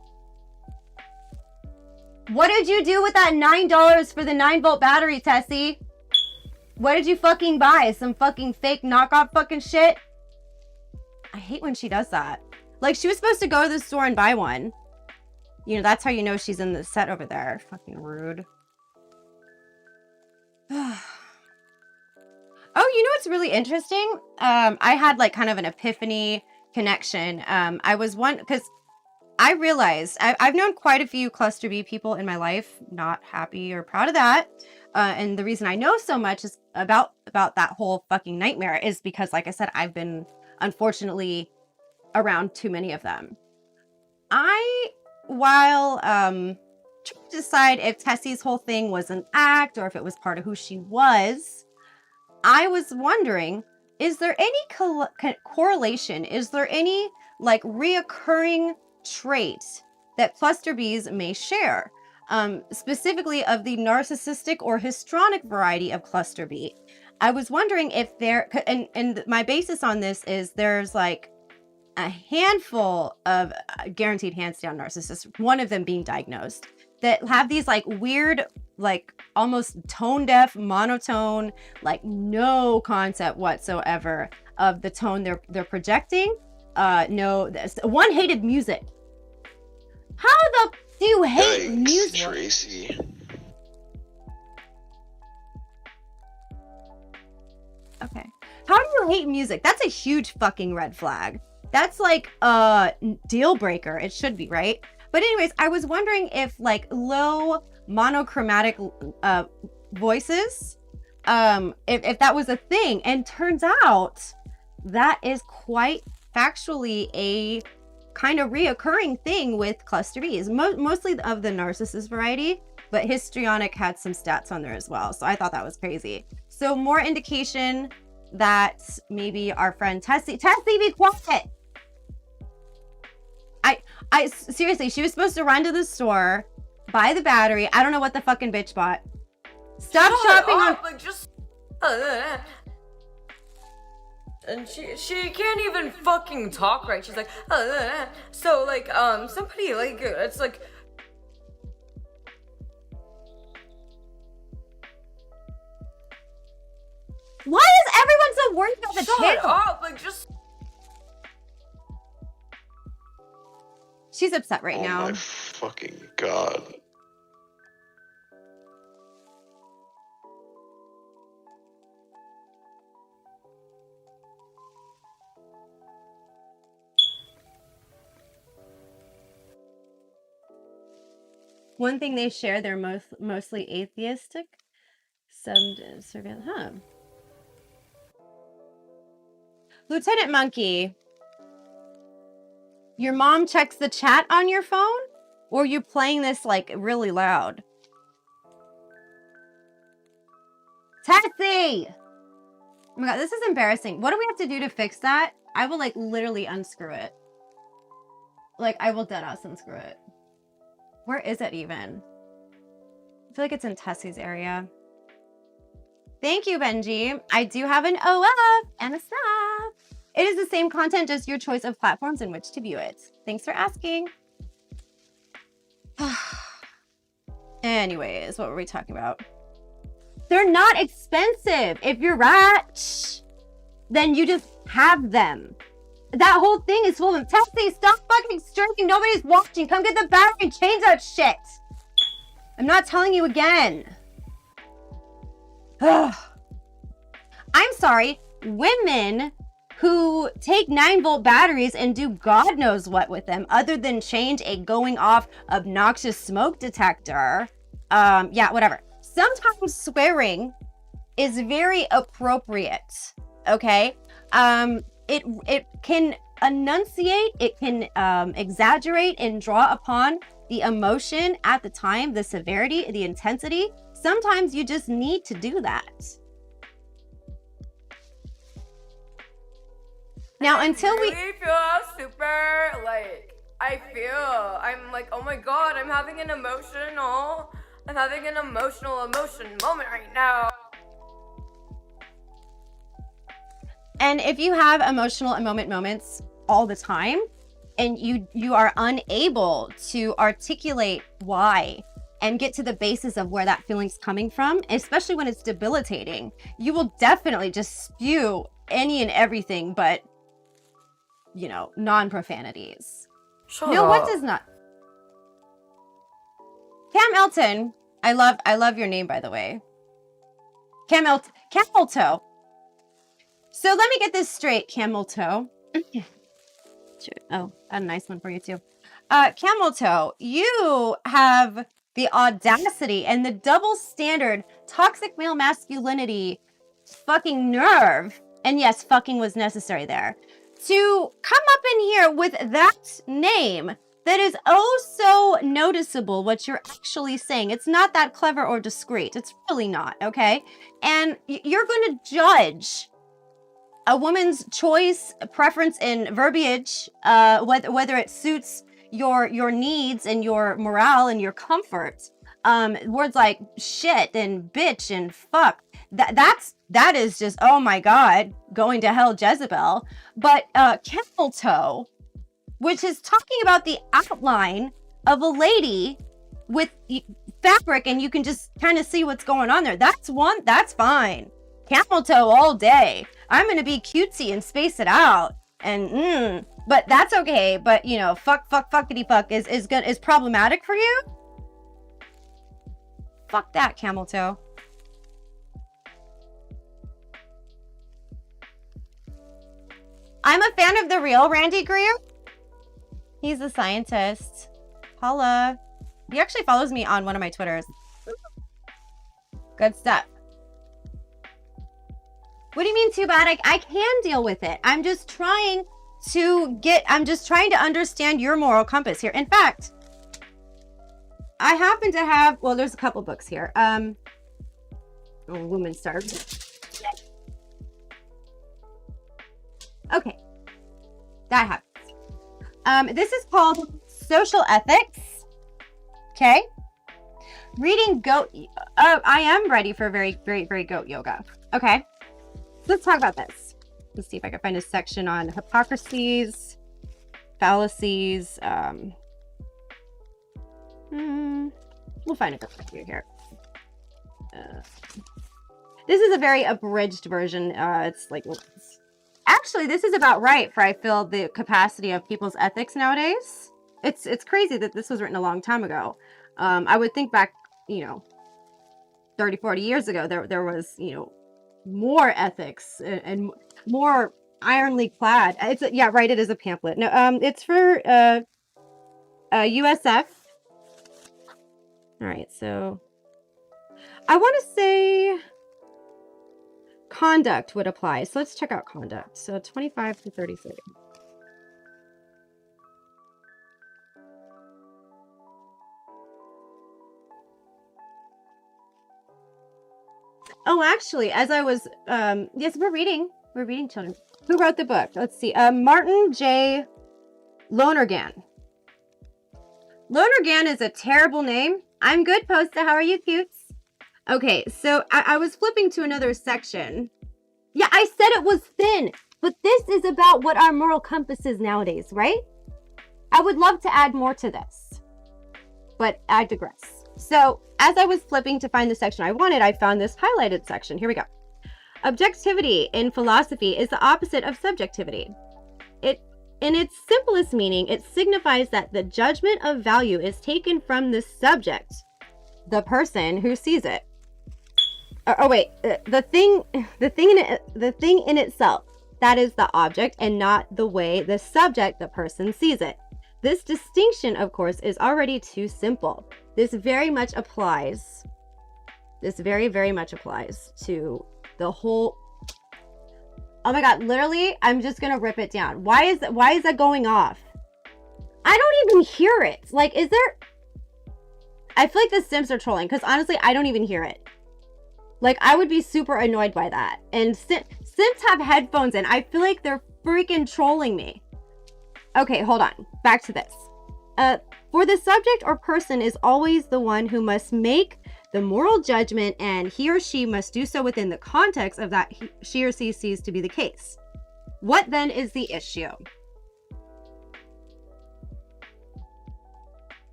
What did you do with that $9 for the 9-volt battery, Tessie? What did you fucking buy? Some fucking fake knockoff fucking shit? I hate when she does that. Like, she was supposed to go to the store and buy one. You know, that's how you know she's in the set over there. Fucking rude. Oh, you know what's really interesting? I had like kind of an epiphany connection. I was because I realized I've known quite a few cluster B people in my life, not happy or proud of that. And the reason I know so much is about that whole fucking nightmare is because, like I said, I've been unfortunately around too many of them. While trying to decide if Tessie's whole thing was an act or if it was part of who she was, I was wondering, is there any correlation? Is there any like reoccurring trait that cluster Bs may share? Specifically of the narcissistic or histrionic variety of cluster B. I was wondering if there, and my basis on this is there's like a handful of guaranteed hands down narcissists, one of them being diagnosed, that have these like weird, like almost tone deaf, monotone, like no concept whatsoever of the tone they're projecting. One hated music. How the do you hate music? Tracy. Okay. How do you hate music? That's a huge fucking red flag. That's like a deal breaker. It should be, right? But anyways, I was wondering if like low monochromatic voices, if that was a thing. And turns out that is quite factually a kind of reoccurring thing with cluster Bs, mostly of the narcissist variety, but histrionic had some stats on there as well. So I thought that was crazy. So more indication that maybe our friend Tessie, be quiet. I seriously, she was supposed to run to the store, buy the battery. I don't know what the fucking bitch bought. Stop shopping on. Like just. And she can't even fucking talk right. She's like, so like somebody like it's like. Why is everyone so worried about the channel? Shut up! Like just. She's upset right now. Oh my fucking god. One thing they share, they're mostly atheistic. Some surveillance, huh? Lieutenant Monkey, your mom checks the chat on your phone, or are you playing this like really loud? Tessie! Oh my god, this is embarrassing. What do we have to do to fix that? I will like literally unscrew it. Like I will deadass unscrew it. Where is it even? I feel like it's in Tessie's area. Thank you, Benji. I do have an OF and a snap. It is the same content, just your choice of platforms in which to view it. Thanks for asking. Anyways, what were we talking about? They're not expensive. If you're rich, then you just have them. That whole thing is full of Tessie. Stop fucking streaming. Nobody's watching. Come get the battery and change that shit. I'm not telling you again. I'm sorry, women who take 9-volt batteries and do God knows what with them other than change a going off obnoxious smoke detector. Yeah, whatever. Sometimes swearing is very appropriate, okay? It can enunciate, it can exaggerate and draw upon the emotion at the time, the severity, the intensity. Sometimes you just need to do that. Now, until we really feel super, like, I'm like, oh my god, I'm having an emotion moment right now. And if you have emotional and moments all the time, and you are unable to articulate why and get to the basis of where that feeling's coming from, especially when it's debilitating, you will definitely just spew any and everything but, you know, non-profanities. No, what does not? Cam Elton, I love your name, by the way. Camel Toe. So let me get this straight, Camel Toe. Oh, a nice one for you too. Camel Toe, you have the audacity and the double standard toxic male masculinity fucking nerve, and yes, fucking was necessary there, to come up in here with that name that is oh so noticeable what you're actually saying. It's not that clever or discreet. It's really not, okay? And you're going to judge a woman's choice, preference, and verbiage, whether it suits your needs and your morale and your comfort. Words like shit and bitch and fuck. That is just, oh my god, going to hell, Jezebel. But Camel Toe, which is talking about the outline of a lady with fabric, and you can just kind of see what's going on there. That's fine. Camel Toe all day. I'm gonna be cutesy and space it out, and but that's okay. But you know, fuckity fuck is problematic for you. Fuck that, Camel Toe. I'm a fan of the real Randy Greer. He's a scientist. Holla. He actually follows me on one of my Twitters. Good stuff. What do you mean too bad? I can deal with it. I'm just trying to understand your moral compass here. In fact, I happen to have, well, there's a couple books here. Woman Starved. Okay. That happens. This is called Social Ethics. Okay. Reading goat. I am ready for very goat yoga. Okay. Let's talk about this. Let's see if I can find a section on hypocrisies, fallacies. We'll find a book for you here. This is a very abridged version. It's like, actually, this is about right for, I feel, the capacity of people's ethics nowadays. It's crazy that this was written a long time ago. I would think back, 30, 40 years ago, there was, more ethics and more ironly clad. It is a pamphlet. No, it's for USF. All right, so I want to say conduct would apply. So let's check out conduct. So 25 to 33. Oh, actually, as I was, yes, we're reading, children. Who wrote the book? Let's see. Martin J. Lonergan. Lonergan is a terrible name. I'm good, Posta. How are you, cutes? Okay, so I was flipping to another section. Yeah, I said it was thin, but this is about what our moral compass is nowadays, right? I would love to add more to this, but I digress. So as I was flipping to find the section I wanted, I found this highlighted section. Here we go. Objectivity in philosophy is the opposite of subjectivity. In its simplest meaning, it signifies that the judgment of value is taken from the subject, the person who sees it. Oh wait, the thing in itself, that is the object and not the way the subject, the person, sees it. This distinction, of course, is already too simple. This very much applies. This very much applies to the whole. Oh my god, literally, I'm just gonna rip it down. Why is that going off? I don't even hear it. Like, is there? I feel like the Sims are trolling because honestly, I don't even hear it. Like, I would be super annoyed by that. And Sims have headphones in. I feel like they're freaking trolling me. Okay, hold on. Back to this. For the subject or person is always the one who must make the moral judgment, and he or she must do so within the context of that she or she sees to be the case. What then is the issue?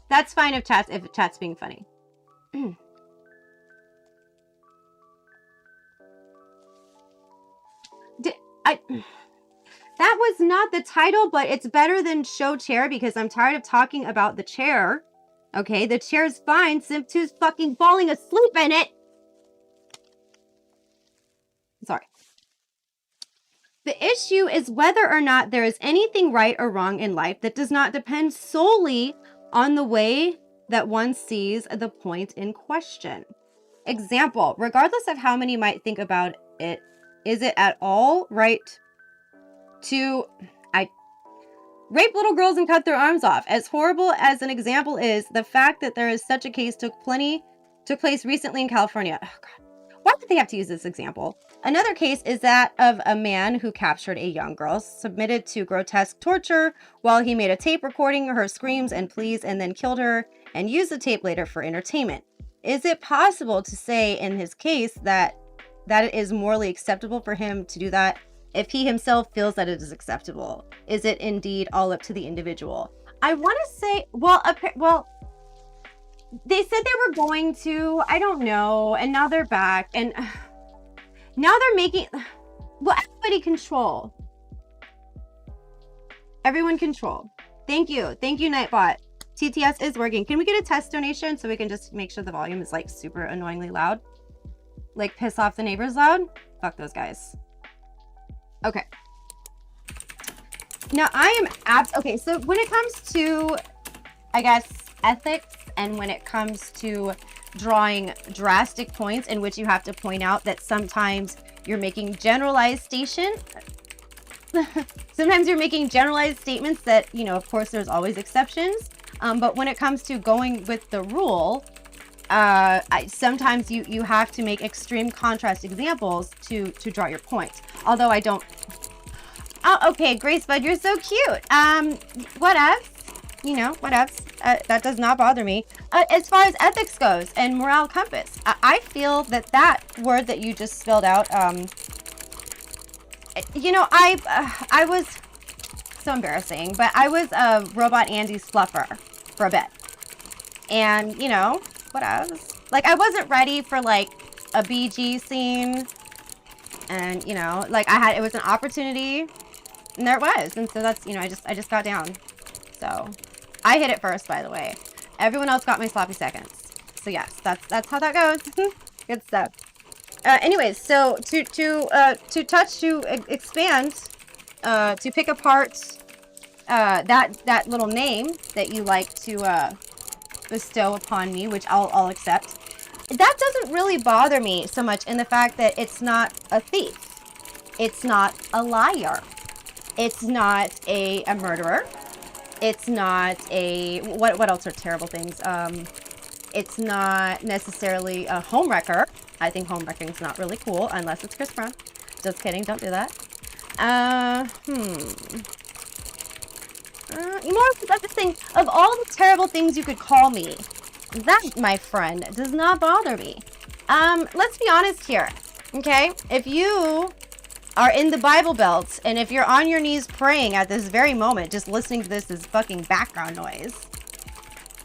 That's fine if chat's being funny. That was not the title, but it's better than show chair because I'm tired of talking about the chair. Okay, the chair's fine. Simp 2's fucking falling asleep in it. Sorry. The issue is whether or not there is anything right or wrong in life that does not depend solely on the way that one sees the point in question. Example, regardless of how many might think about it, is it at all right to rape little girls and cut their arms off? As horrible as an example is, the fact that there is such a case took place recently in California. Oh god, why did they have to use this example? Another case is that of a man who captured a young girl, submitted to grotesque torture while he made a tape recording her screams and pleas, and then killed her and used the tape later for entertainment. Is it possible to say in his case that it is morally acceptable for him to do that if he himself feels that it is acceptable? Is it indeed all up to the individual? I want to say, well, they said they were going to, I don't know, and now they're back, and now they're making, well, everybody control. Everyone control. Thank you, Nightbot. TTS is working. Can we get a test donation so we can just make sure the volume is like super annoyingly loud? Like piss off the neighbors loud? Fuck those guys. Okay. Now I am okay, so when it comes to, I guess, ethics, and when it comes to drawing drastic points in which you have to point out that sometimes you're making generalized sometimes you're making generalized statements that, you know, of course there's always exceptions. But when it comes to going with the rule, sometimes you have to make extreme contrast examples to draw your point. Although I don't. Oh, okay, Grace Bud, you're so cute. Whatevs. You know, whatevs. That does not bother me. As far as ethics goes and morale compass, I feel that word that you just spelled out, you know, I was so embarrassing, but I was Robot Andy's fluffer for a bit. And, you know, whatevs. Like, I wasn't ready for, like, a BG scene. And, you know, like, it was an opportunity. And there it was. And so that's, you know, I just got down. So, I hit it first, by the way. Everyone else got my sloppy seconds. So, yes, that's how that goes. Good stuff. Anyways, so to expand, to pick apart that little name that you like to bestow upon me, which I'll accept. That doesn't really bother me so much in the fact that it's not a thief, it's not a liar, it's not a murderer, it's not a what else are terrible things? It's not necessarily a homewrecker. I think homewrecking is not really cool unless it's Chris Brown. Just kidding, don't do that. More of this thing, of all the terrible things you could call me, that, my friend, does not bother me. Let's be honest here, okay? If you are in the Bible Belt, and if you're on your knees praying at this very moment, just listening to this as fucking background noise,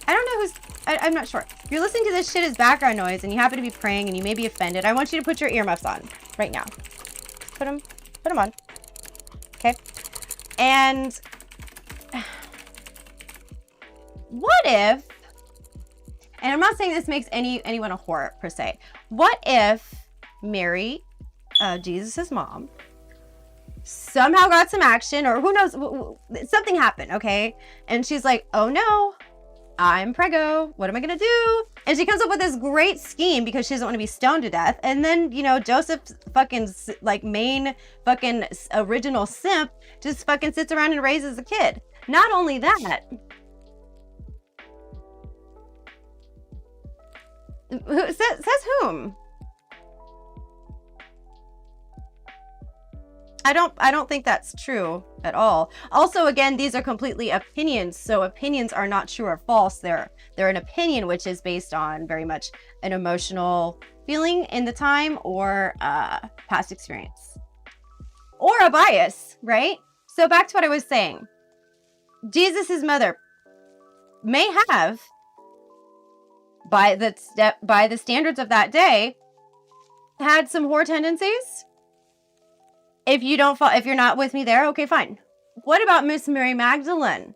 I don't know I'm not sure. If you're listening to this shit as background noise, and you happen to be praying, and you may be offended, I want you to put your earmuffs on, right now. Put them on, okay? And what if, and I'm not saying this makes anyone a whore per se. What if Mary, Jesus's mom, somehow got some action, or who knows, something happened, okay? And she's like, oh no, I'm preggo. What am I gonna do? And she comes up with this great scheme because she doesn't want to be stoned to death. And then, you know, Joseph's fucking like main fucking original simp just fucking sits around and raises a kid. Not only that, who says whom? I don't think that's true at all. Also, again, these are completely opinions, so opinions are not true or false. They're an opinion which is based on very much an emotional feeling in the time, or past experience, or a bias, right? So back to what I was saying. Jesus's mother may have, by the standards of that day, had some whore tendencies. If you're not with me there, okay, fine. What about Miss Mary Magdalene?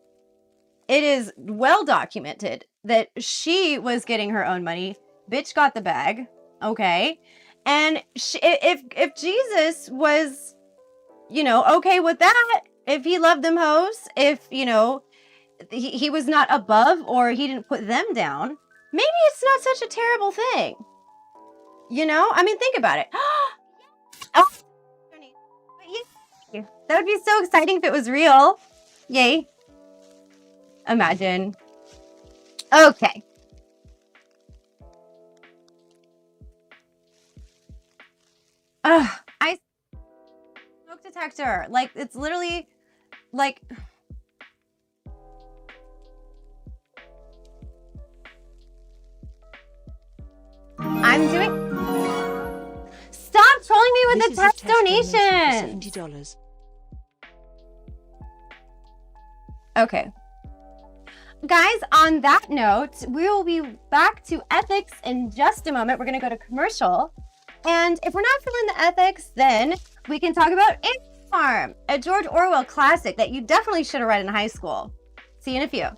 It is well documented that she was getting her own money. Bitch got the bag, okay? And if Jesus was, you know, okay with that, if he loved them hoes, if, you know, he was not above, or he didn't put them down, maybe it's not such a terrible thing. You know? I mean, think about it. Oh, that would be so exciting if it was real. Yay. Imagine. Okay. I smoke detector. Like, it's literally like I'm doing. Stop trolling me with the text donations. $70. Okay. Guys, on that note, we will be back to ethics in just a moment. We're going to go to commercial. And if we're not feeling the ethics, then we can talk about Ant Farm, a George Orwell classic that you definitely should have read in high school. See you in a few.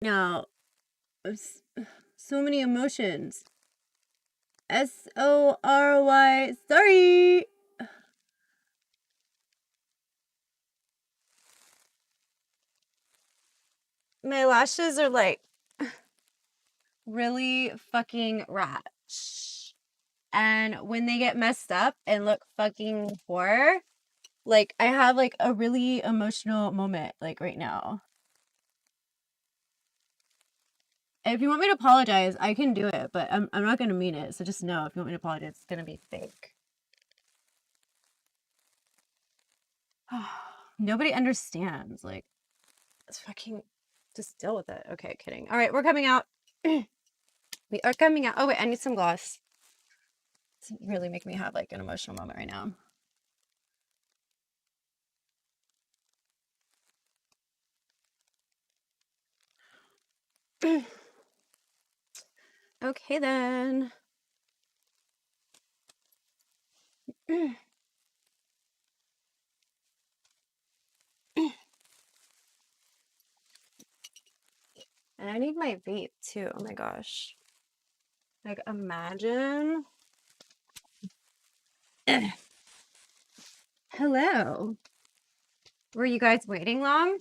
No. So many emotions. SORY. Sorry. My lashes are like really fucking rash. And when they get messed up and look fucking poor, like I have like a really emotional moment like right now. If you want me to apologize, I can do it, but I'm not gonna mean it. So just know if you want me to apologize, it's gonna be fake. Nobody understands. Like, it's fucking just deal with it. Okay, kidding. All right, we're coming out. We are coming out. Oh wait, I need some gloss. It's really making me have like an emotional moment right now. Okay then. And I need my vape too. Oh my gosh. Like, imagine. Hello. Were you guys waiting long?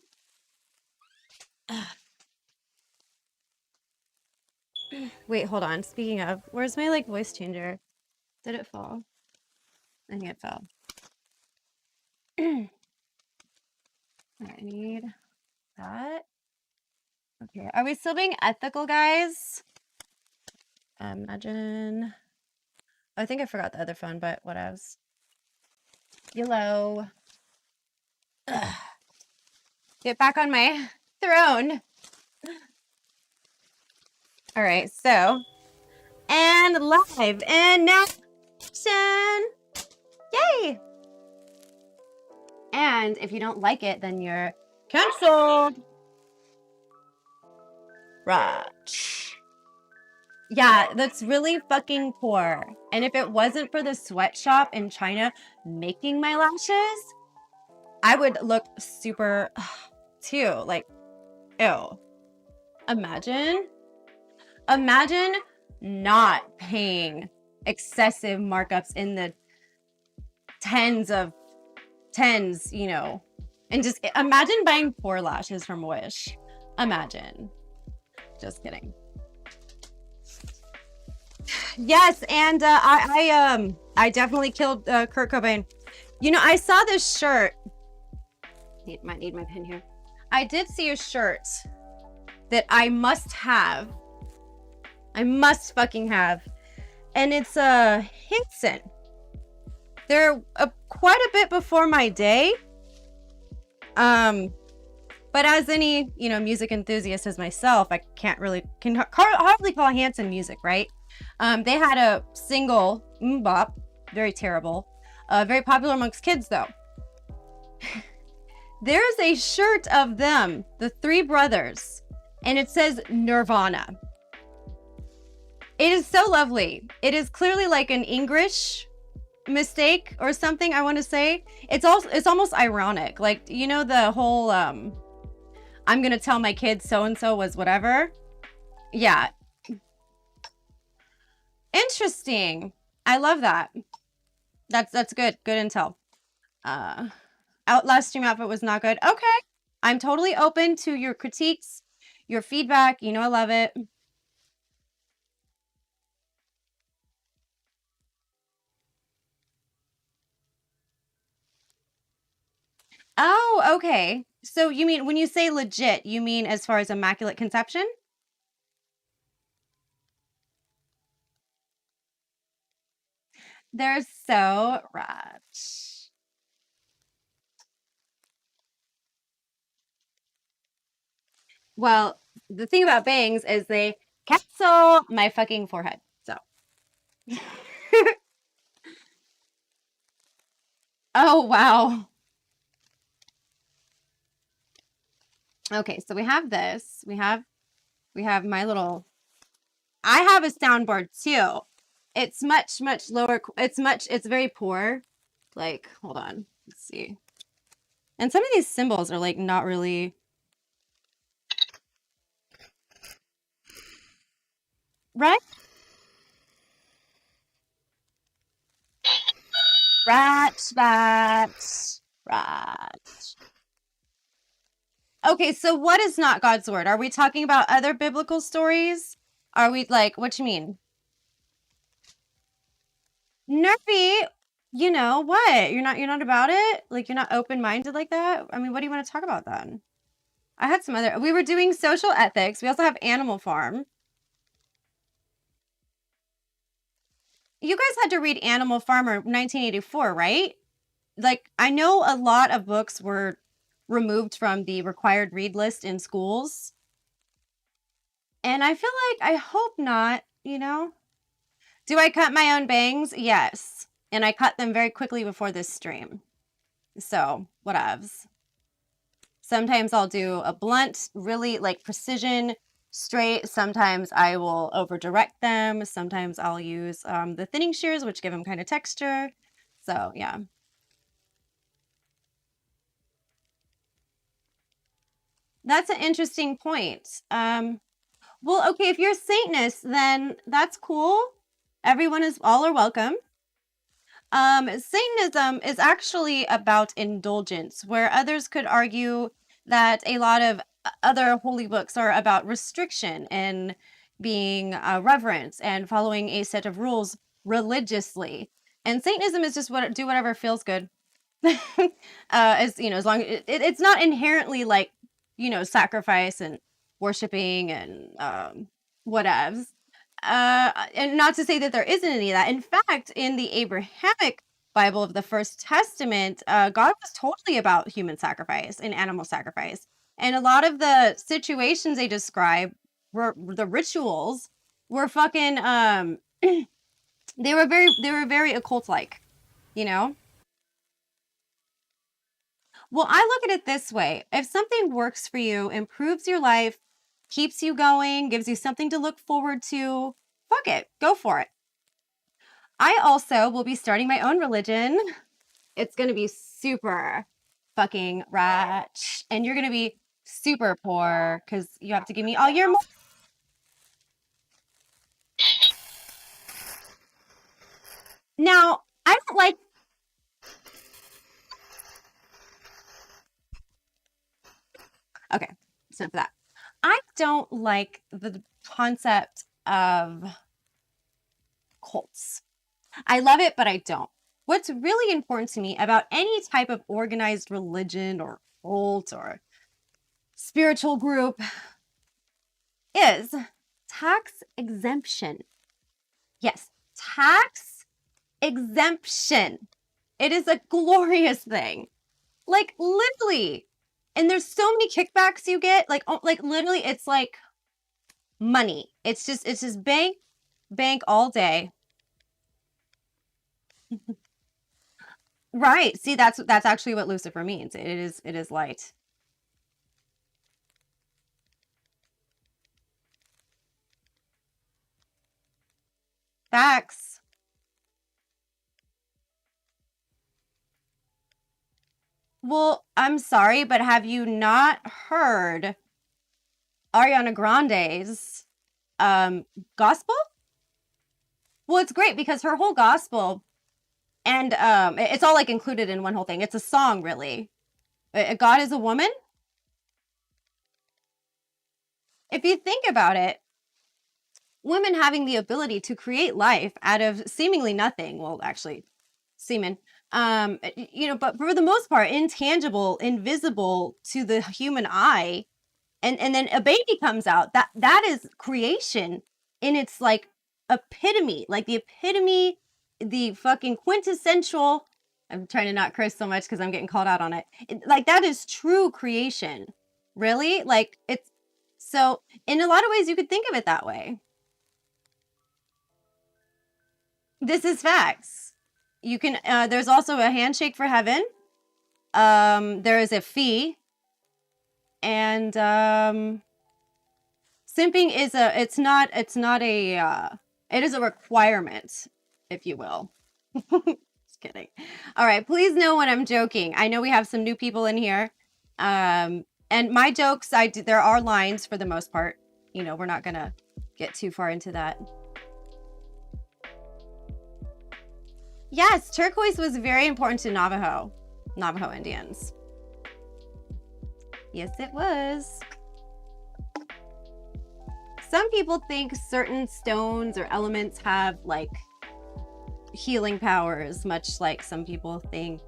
Wait, hold on. Speaking of, where's my like voice changer? Did it fall? I think it fell. I need that. Okay. Are we still being ethical, guys? Imagine. I think I forgot the other phone, but what else? Yellow. Ugh. Get back on my throne. All right, so and live and now action. Yay! And if you don't like it, then you're canceled. Right. Yeah, that's really fucking poor. And if it wasn't for the sweatshop in China making my lashes, I would look super too. Like, ew. Imagine not paying excessive markups in the tens, you know, and just imagine buying poor lashes from Wish. Imagine. Just kidding. Yes, and I definitely killed Kurt Cobain. You know, I saw this shirt. Might need my pen here. I did see a shirt that I must have. I must fucking have, and it's Hanson. They're quite a bit before my day. But as any, you know, music enthusiast as myself, I can hardly call Hanson music, right? They had a single, Bop, very terrible, very popular amongst kids though. There's a shirt of them, the three brothers, and it says Nirvana. It is so lovely. It is clearly like an English mistake or something, I want to say. It's almost ironic. Like, you know, the whole I'm gonna tell my kids so and so was whatever. Yeah. Interesting. I love that. That's good. Good intel. Outlast stream outfit was not good. Okay. I'm totally open to your critiques, your feedback. You know I love it. Oh, okay. So you mean when you say legit, you mean as far as Immaculate Conception? They're so rich. Well, the thing about bangs is they capsule my fucking forehead. So. Oh, wow. Okay, so we have this. We have my little, I have a soundboard too. It's much lower. It's very poor. Like, hold on. Let's see. And some of these symbols are like not really. Right? Rat. Okay, so what is not God's word? Are we talking about other biblical stories? Are we like, what you mean? Nerfy, you know what? You're not about it? Like you're not open-minded like that? I mean, what do you want to talk about then? I had some other, we were doing social ethics. We also have Animal Farm. You guys had to read Animal Farmer 1984, right? Like, I know a lot of books were removed from the required read list in schools. And I feel like, I hope not, you know? Do I cut my own bangs? Yes. And I cut them very quickly before this stream. So, whatevs. Sometimes I'll do a blunt, really like precision, straight. Sometimes I will over direct them. Sometimes I'll use the thinning shears, which give them kind of texture. So, yeah. That's an interesting point. Well, okay, if you're a Satanist, then that's cool. Everyone is all are welcome. Satanism is actually about indulgence, where others could argue that a lot of other holy books are about restriction and being reverent and following a set of rules religiously. And Satanism is just do whatever feels good. As you know, as long it's not inherently like, you know, sacrifice and worshiping and whatevs. And not to say that there isn't any of that. In fact, in the Abrahamic Bible of the First Testament, God was totally about human sacrifice and animal sacrifice. And a lot of the situations they describe were the rituals were fucking they were very occult like, you know? Well, I look at it this way. If something works for you, improves your life, keeps you going, gives you something to look forward to, fuck it, go for it. I also will be starting my own religion. It's going to be super fucking rich. And you're going to be super poor because you have to give me all your money. Now, I don't like. Okay, so for that. I don't like the concept of cults. I love it, but I don't. What's really important to me about any type of organized religion or cult or spiritual group is tax exemption. Yes, tax exemption. It is a glorious thing. Like literally. And there's so many kickbacks you get. Like literally it's like money. It's just bank all day. Right. See, that's actually what Lucifer means. It is light. Facts. Well, I'm sorry, but have you not heard Ariana Grande's gospel? Well, it's great because her whole gospel and it's all like included in one whole thing. It's a song, really. God is a woman. If you think about it, women having the ability to create life out of seemingly nothing, well, actually, semen, you know, but for the most part, intangible, invisible to the human eye, and then a baby comes out. That is creation in its like epitome, like the epitome, the fucking quintessential. I'm trying to not curse so much because I'm getting called out on it. Like that is true creation, really. Like it's so in a lot of ways you could think of it that way. This is facts. You can. There's also a handshake for heaven. There is a fee, and simping is a. It's not a. It is a requirement, if you will. Just kidding. All right, please know when I'm joking. I know we have some new people in here, and my jokes. There are lines for the most part. You know, we're not gonna get too far into that. Yes, turquoise was very important to Navajo Indians. Yes, it was. Some people think certain stones or elements have like healing powers, much like some people think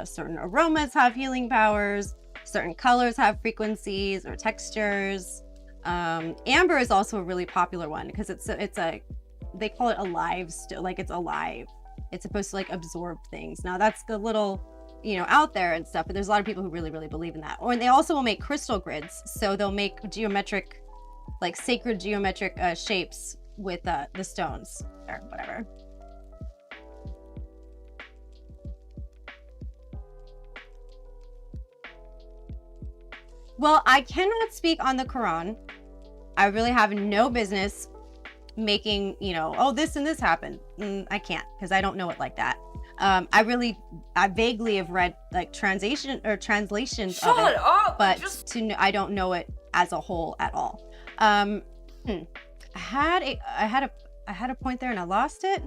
certain aromas have healing powers, certain colors have frequencies or textures. Amber is also a really popular one because it's a they call it alive, like it's alive. It's supposed to like absorb things. Now that's a little, you know, out there and stuff, but there's a lot of people who really believe in that. Or they also will make crystal grids, so they'll make geometric, like sacred geometric shapes with the stones or whatever. Well, I cannot speak on the Quran. I really have no business making, you know, oh, this and this happened. I can't, because I don't know it like that. I vaguely have read like translations of it, but I don't know it as a whole at all. I had a point there and I lost it.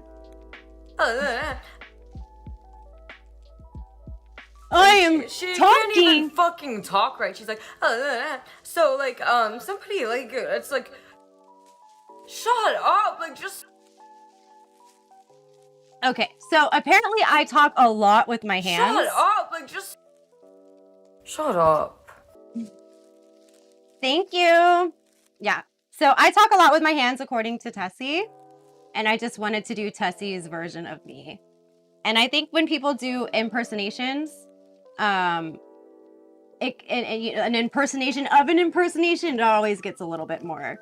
I am she talking. can't even fucking talk right. She's like, so like, somebody like, it's like, shut up, like just. Okay, so apparently I talk a lot with my hands. Shut up, like just. Shut up. Thank you. Yeah, so I talk a lot with my hands according to Tessie, and I just wanted to do Tessie's version of me. And I think when people do impersonations, an impersonation of an impersonation, it always gets a little bit more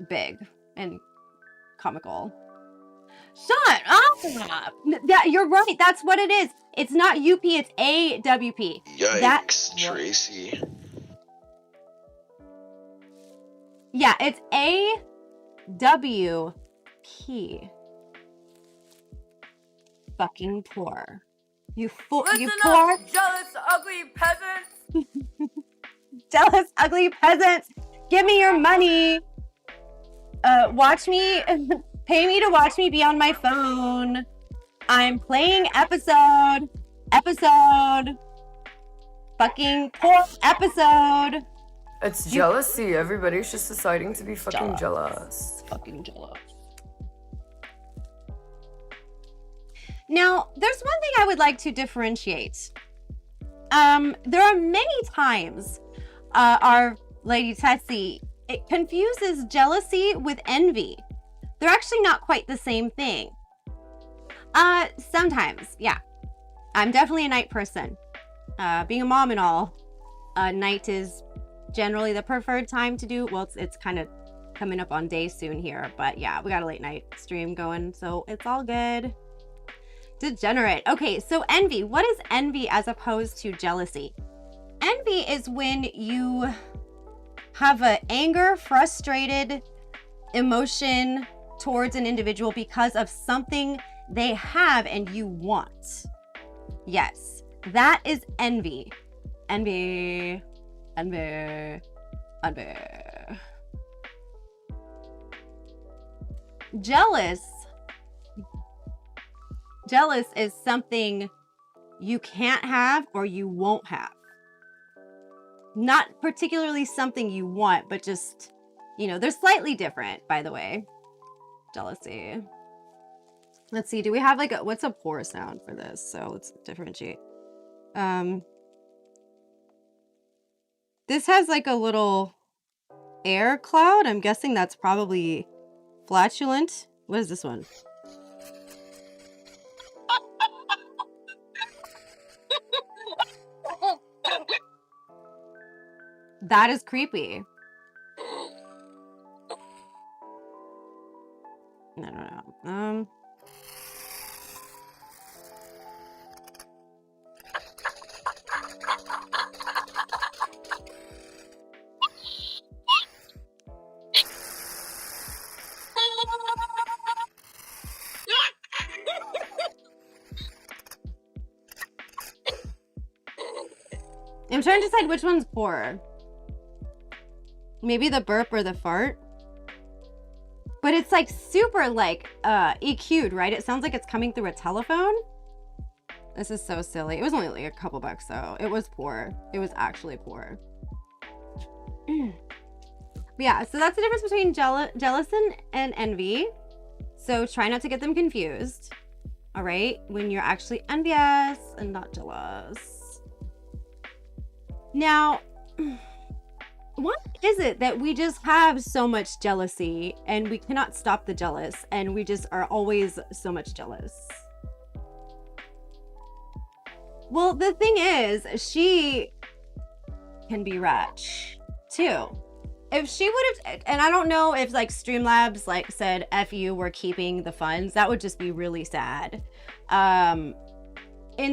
big and comical. Shut up! You're right. That's what it is. It's not UP. It's AWP. Yikes, Tracy. Yeah, it's AWP. Fucking poor. You poor. Up, jealous, ugly peasants. Jealous, ugly peasants. Give me your money. Watch me. Pay me to watch me be on my phone. I'm playing episode. Fucking poor episode. It's jealousy. Everybody's just deciding to be fucking jealous. Fucking jealous. Now, there's one thing I would like to differentiate. There are many times our lady Tessie, it confuses jealousy with envy. They're actually not quite the same thing. Sometimes, yeah. I'm definitely a night person. Being a mom and all, night is generally the preferred time to do. Well, it's kind of coming up on day soon here, but yeah, we got a late night stream going, so it's all good. Degenerate. Okay, so envy. What is envy as opposed to jealousy? Envy is when you have an anger, frustrated emotion towards an individual because of something they have and you want. Yes, that is envy. Envy. Jealous is something you can't have or you won't have. Not particularly something you want, but just, you know, they're slightly different, by the way. Jealousy. Let's see, do we have like what's a poor sound for this? So let's differentiate. This has like a little air cloud. I'm guessing that's probably flatulent. What is this one? That is creepy. I don't know. I'm trying to decide which one's poorer. Maybe the burp or the fart. but it's like super like EQ'd, right? It sounds like it's coming through a telephone. This is so silly. It was only like a couple bucks though. It was poor. It was actually poor. Yeah, so that's the difference between jealous and envy. So try not to get them confused. All right, when you're actually envious and not jealous. Now, why is it that we just have so much jealousy and we cannot stop the jealous and we just are always so much jealous? Well, the thing is, she can be rich too. If she would have, and I don't know if like Streamlabs like said, F you, we're keeping the funds, that would just be really sad. In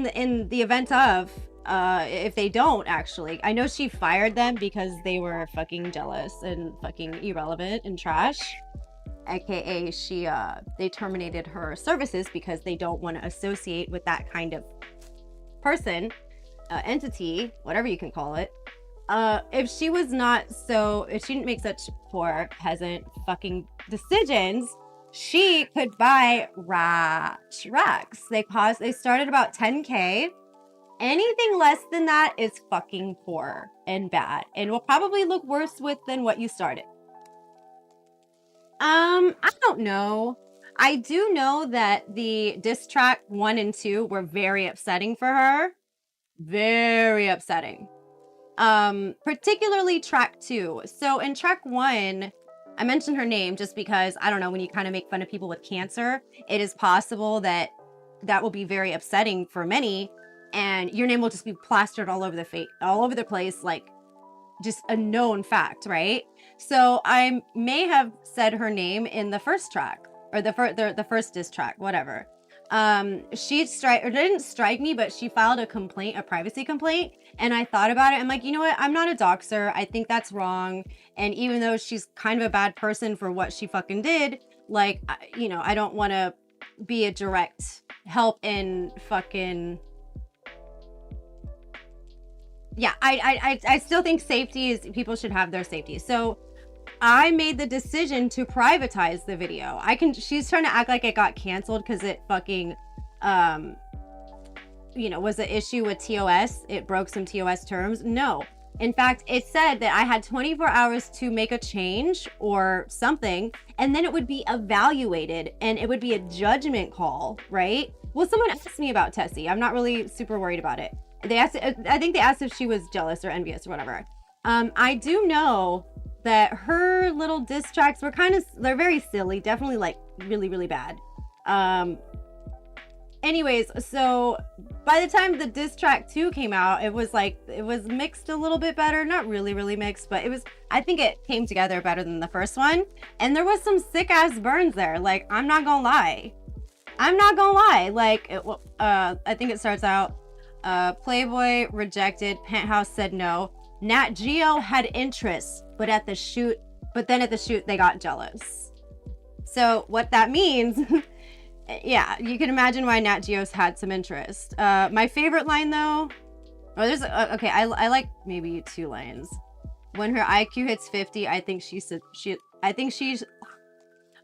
the event of, if they don't actually, I know she fired them because they were fucking jealous and fucking irrelevant and trash. AKA they terminated her services because they don't want to associate with that kind of person, entity, whatever you can call it. If she was not if she didn't make such poor peasant fucking decisions, she could buy racks. They started about 10K. Anything less than that is fucking poor and bad and will probably look worse with than what you started. I don't know. I do know that the diss track 1 and 2 were very upsetting for her. Very upsetting. Particularly track 2. So in track 1, I mentioned her name just because, I don't know, when you kind of make fun of people with cancer, it is possible that that will be very upsetting for many, and your name will just be plastered all over the place, like just a known fact, right? So I may have said her name in the first track, or the first diss track, whatever. She didn't strike me, but she filed a privacy complaint, and I thought about it. I'm like, you know what? I'm not a doxer. I think that's wrong. And even though she's kind of a bad person for what she fucking did, like, you know, I don't want to be a direct help in fucking. Yeah, I still think people should have their safety. So I made the decision to privatize the video. She's trying to act like it got canceled because it fucking, you know, was an issue with TOS. It broke some TOS terms. No. In fact, it said that I had 24 hours to make a change or something, and then it would be evaluated and it would be a judgment call, right? Well, someone asked me about Tessie. I'm not really super worried about it. I think they asked if she was jealous or envious or whatever. I do know that her little diss tracks were they're very silly, definitely like really, really bad. Anyways, so by the time the diss track 2 came out, it was mixed a little bit better, not really, really mixed, but I think it came together better than the first one. And there was some sick ass burns there. Like, I'm not gonna lie. Like, I think it starts out, Playboy rejected, Penthouse said no. Nat Geo had interest, but then at the shoot they got jealous. So what that means, yeah, you can imagine why Nat Geo's had some interest. My favorite line though, okay, I like maybe 2 lines. When her IQ hits 50, I think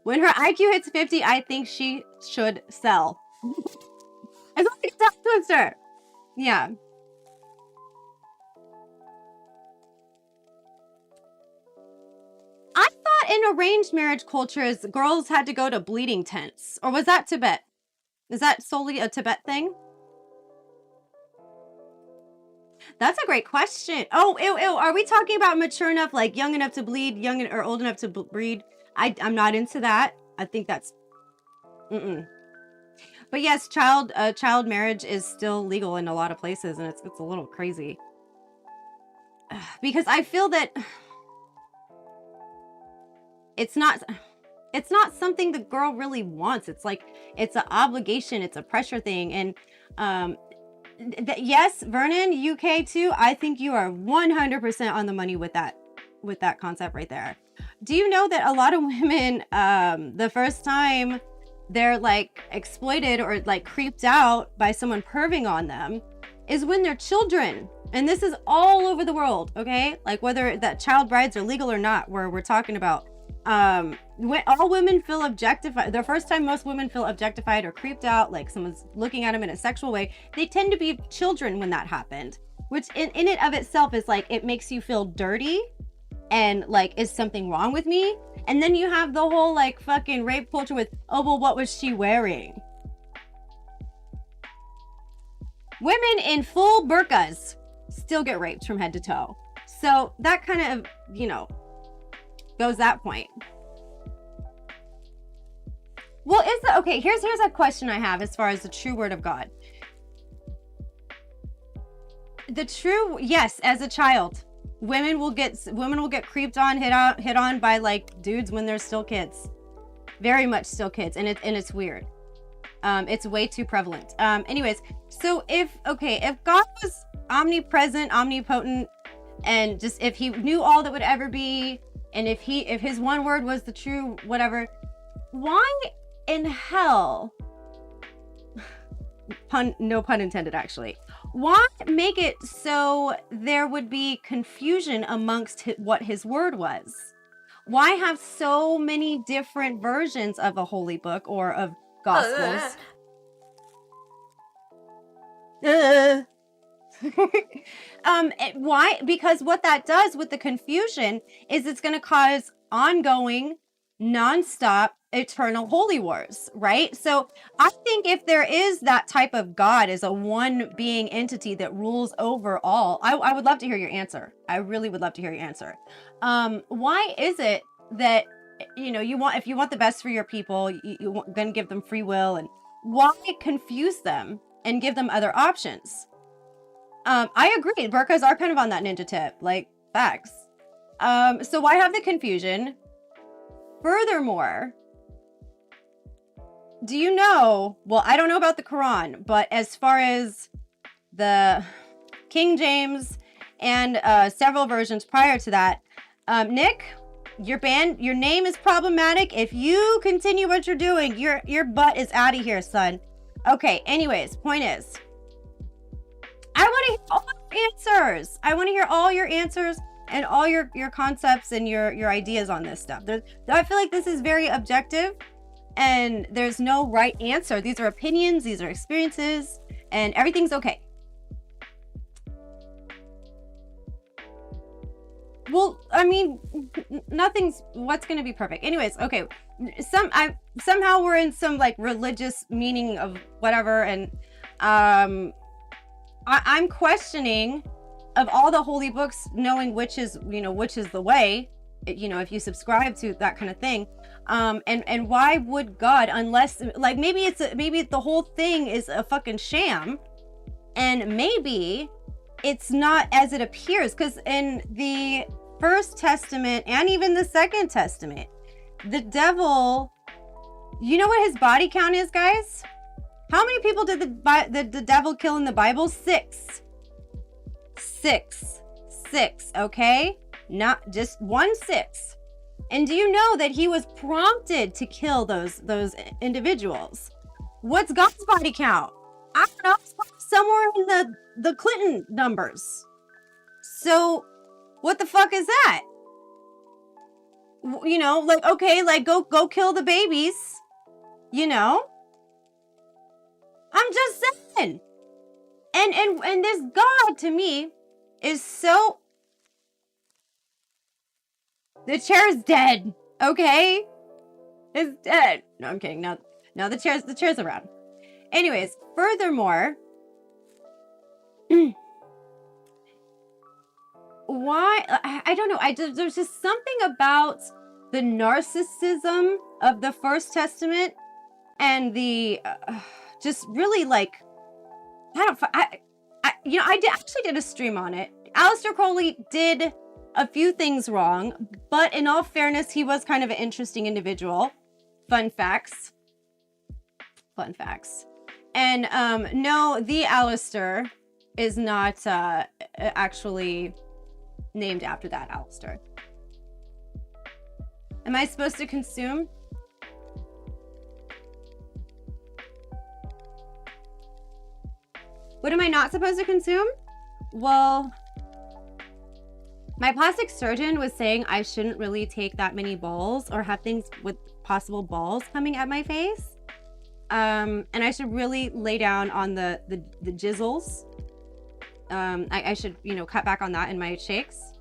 when her IQ hits 50, I think she should sell. It's like a tongue twister. Yeah. I thought in arranged marriage cultures, girls had to go to bleeding tents. Or was that Tibet? Is that solely a Tibet thing? That's a great question. Oh, ew. Are we talking about mature enough, like young enough to bleed, or old enough to breed? I'm not into that. I think that's... But yes, child marriage is still legal in a lot of places, and it's a little crazy. Because I feel that it's not something the girl really wants. It's like, it's an obligation, it's a pressure thing. And yes, Vernon, UK too, I think you are 100% on the money with that concept right there. Do you know that a lot of women, the first time they're like exploited or like creeped out by someone perving on them is when they're children? And this is all over the world, okay? Like whether that child brides are legal or not, where we're talking about When all women feel objectified, the first time most women feel objectified or creeped out, like someone's looking at them in a sexual way, they tend to be children when that happened, which in it of itself is like, it makes you feel dirty and like, is something wrong with me? And then you have the whole like fucking rape culture with, oh, well, what was she wearing? Women in full burqas still get raped from head to toe. So that kind of, you know, goes that point. Well, is the okay, here's a question I have as far as the true word of God. The true, yes, as a child, women will get creeped on, hit on by like dudes when they're still kids. Very much still kids, and it's weird. It's way too prevalent. Anyways, so if God was omnipresent, omnipotent, and just if he knew all that would ever be, and if his one word was the true whatever, why in hell, no pun intended actually, why make it so there would be confusion amongst what his word was? Why have so many different versions of a holy book or of gospels? Why? Because what that does with the confusion is it's going to cause ongoing, nonstop, eternal holy wars, right? So I think if there is that type of God as a one being entity that rules over all, I would love to hear your answer. I really would love to hear your answer. Why is it that, you know, if you want the best for your people, you're going to give them free will, and why confuse them and give them other options? I agree. Burkas are kind of on that ninja tip, like facts. So why have the confusion? Furthermore, do you know, well, I don't know about the Quran, but as far as the King James and several versions prior to that, Nick, your name is problematic. If you continue what you're doing, your butt is out of here, son. Okay, anyways, point is, I want to hear all your answers. I want to hear all your answers and all your concepts and your ideas on this stuff. I feel like this is very objective, and there's no right answer. These are opinions, these are experiences, and everything's okay. Well, I mean, what's going to be perfect? Anyways, okay. Somehow we're in some like religious meaning of whatever, and I'm questioning, of all the holy books, knowing which is the way, you know, if you subscribe to that kind of thing, and why would God, unless like maybe the whole thing is a fucking sham, and maybe it's not as it appears, because in the First Testament and even the Second Testament, the devil, you know what his body count is, guys? How many people did the devil kill in the Bible? Six, okay? Not just 1-6. And do you know that he was prompted to kill those individuals? What's God's body count? I don't know, it's somewhere in the Clinton numbers. So what the fuck is that? You know, like, okay, like go kill the babies, you know? I'm just saying. And this God to me is so, the chair's dead, okay? It's dead. No, I'm kidding. No, the chair's around. Anyways, furthermore, why, I don't know. There's just something about the narcissism of the First Testament and the just really like, I actually did a stream on it. Aleister Crowley did a few things wrong, but in all fairness, he was kind of an interesting individual. Fun facts. And no, the Aleister is not actually named after that Aleister. Am I supposed to consume? What am I not supposed to consume? Well, My plastic surgeon was saying I shouldn't really take that many balls or have things with possible balls coming at my face. And I should really lay down on the jizzles. I should, you know, cut back on that in my shakes.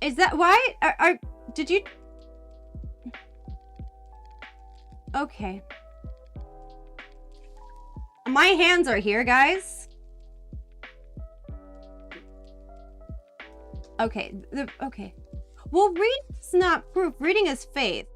Is that why? Did you? Okay. My hands are here, guys. Okay. Okay. Well, reading's not proof. Reading is faith.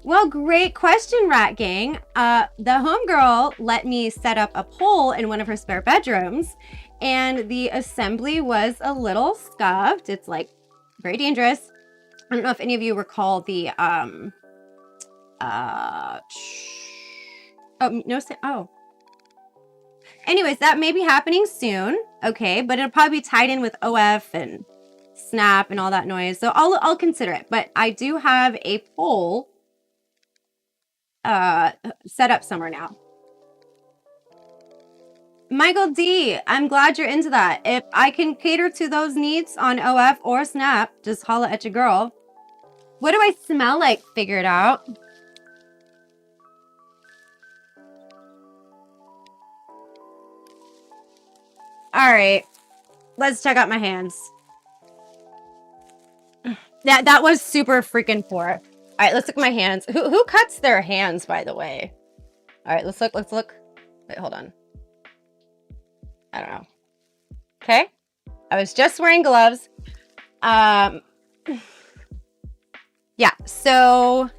Well, great question, Rat Gang. The homegirl let me set up a pole in one of her spare bedrooms, and the assembly was a little scuffed. It's like very dangerous. I don't know if any of you recall the Anyways, that may be happening soon. Okay, but it'll probably be tied in with OF and Snap and all that noise. So I'll consider it. But I do have a pole set up somewhere now. Michael D, I'm glad you're into that. If I can cater to those needs on OF or Snap, just holla at your girl. What do I smell like? Figure it out. All right, let's check out my hands. That was super freaking poor. All right, let's look at my hands. Who cuts their hands, by the way? All right, let's look. Wait, hold on. I don't know. Okay. I was just wearing gloves. Yeah, so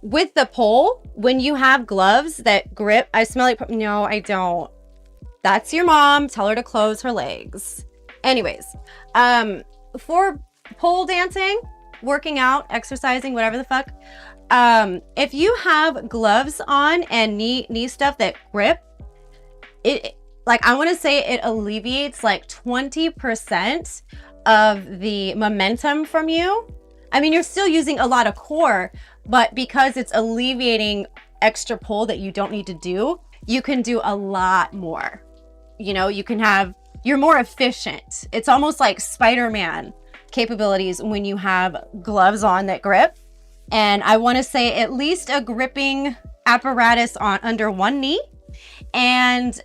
with the pole, when you have gloves that grip, I smell like, no, I don't. That's your mom. Tell her to close her legs. Anyways, for pole dancing, working out, exercising, whatever the fuck, if you have gloves on and knee stuff that grip, it, like, I want to say it alleviates like 20% of the momentum from you. I mean, you're still using a lot of core, but because it's alleviating extra pull that you don't need to do, you can do a lot more. You know, you're more efficient. It's almost like Spider-Man capabilities when you have gloves on that grip. And I want to say at least a gripping apparatus on under one knee, and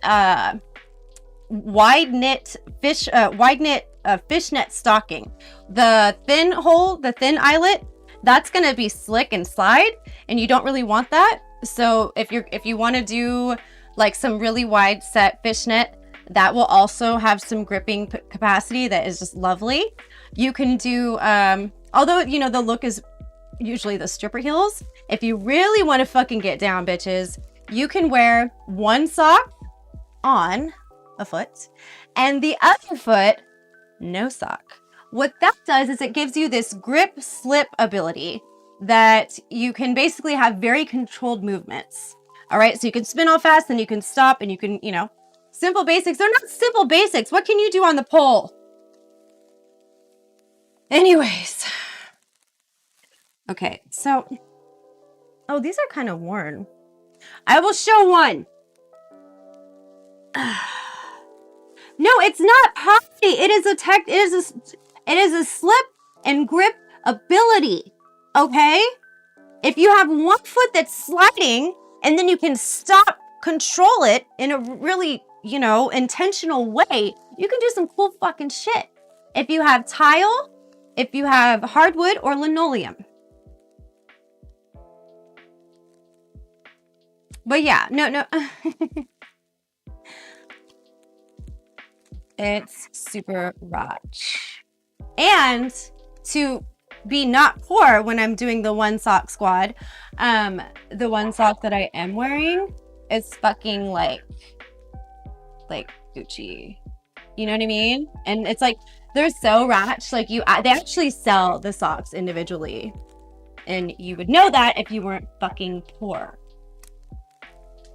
wide knit fishnet stocking. The thin eyelet, that's going to be slick and slide, and you don't really want that. So if you want to do like some really wide set fishnet, that will also have some gripping capacity that is just lovely. You can do, although, you know, the look is usually the stripper heels. If you really want to fucking get down, bitches, you can wear one sock on a foot and the other foot, no sock. What that does is it gives you this grip slip ability that you can basically have very controlled movements. All right, so you can spin all fast and you can stop and you can, you know, simple basics. They're not simple basics. What can you do on the pole? Anyways. Okay, so, oh, these are kind of worn. I will show one. No, it's not poverty. It is a slip and grip ability. Okay? If you have one foot that's sliding and then you can control it in a really, you know, intentional way, you can do some cool fucking shit. If you have tile, if you have hardwood or linoleum. But yeah, no. It's super rich. And to be not poor when I'm doing the one sock squad, the one sock that I am wearing is fucking like Gucci. You know what I mean? And it's like, they're so rich. Like they actually sell the socks individually. And you would know that if you weren't fucking poor.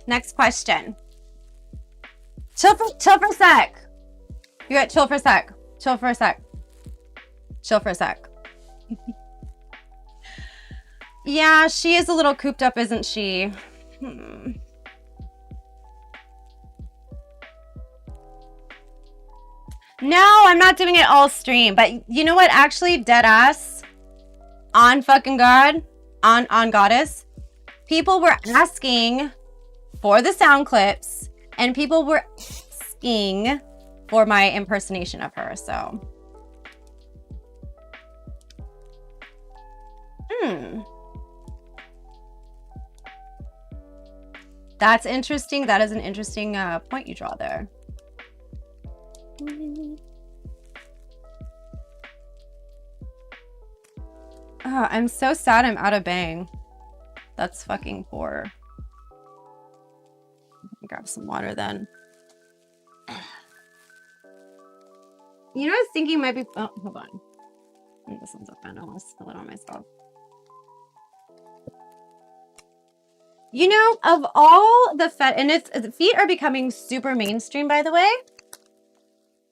Next question. Chill for a sec. You got chill for a sec. Chill for a sec. Chill for a sec. Yeah, she is a little cooped up, isn't she? No, I'm not doing it all stream. But you know what? Actually, dead ass. On fucking God. On Goddess. People were asking for the sound clips. And people were asking for my impersonation of her. So. That's interesting. That is an interesting point you draw there. Oh, I'm so sad I'm out of bang. That's fucking poor. Grab some water then. You know, I was thinking might be. Oh, hold on. I think this one's open. I want to spill it on myself. You know, of all the and the feet are becoming super mainstream, by the way.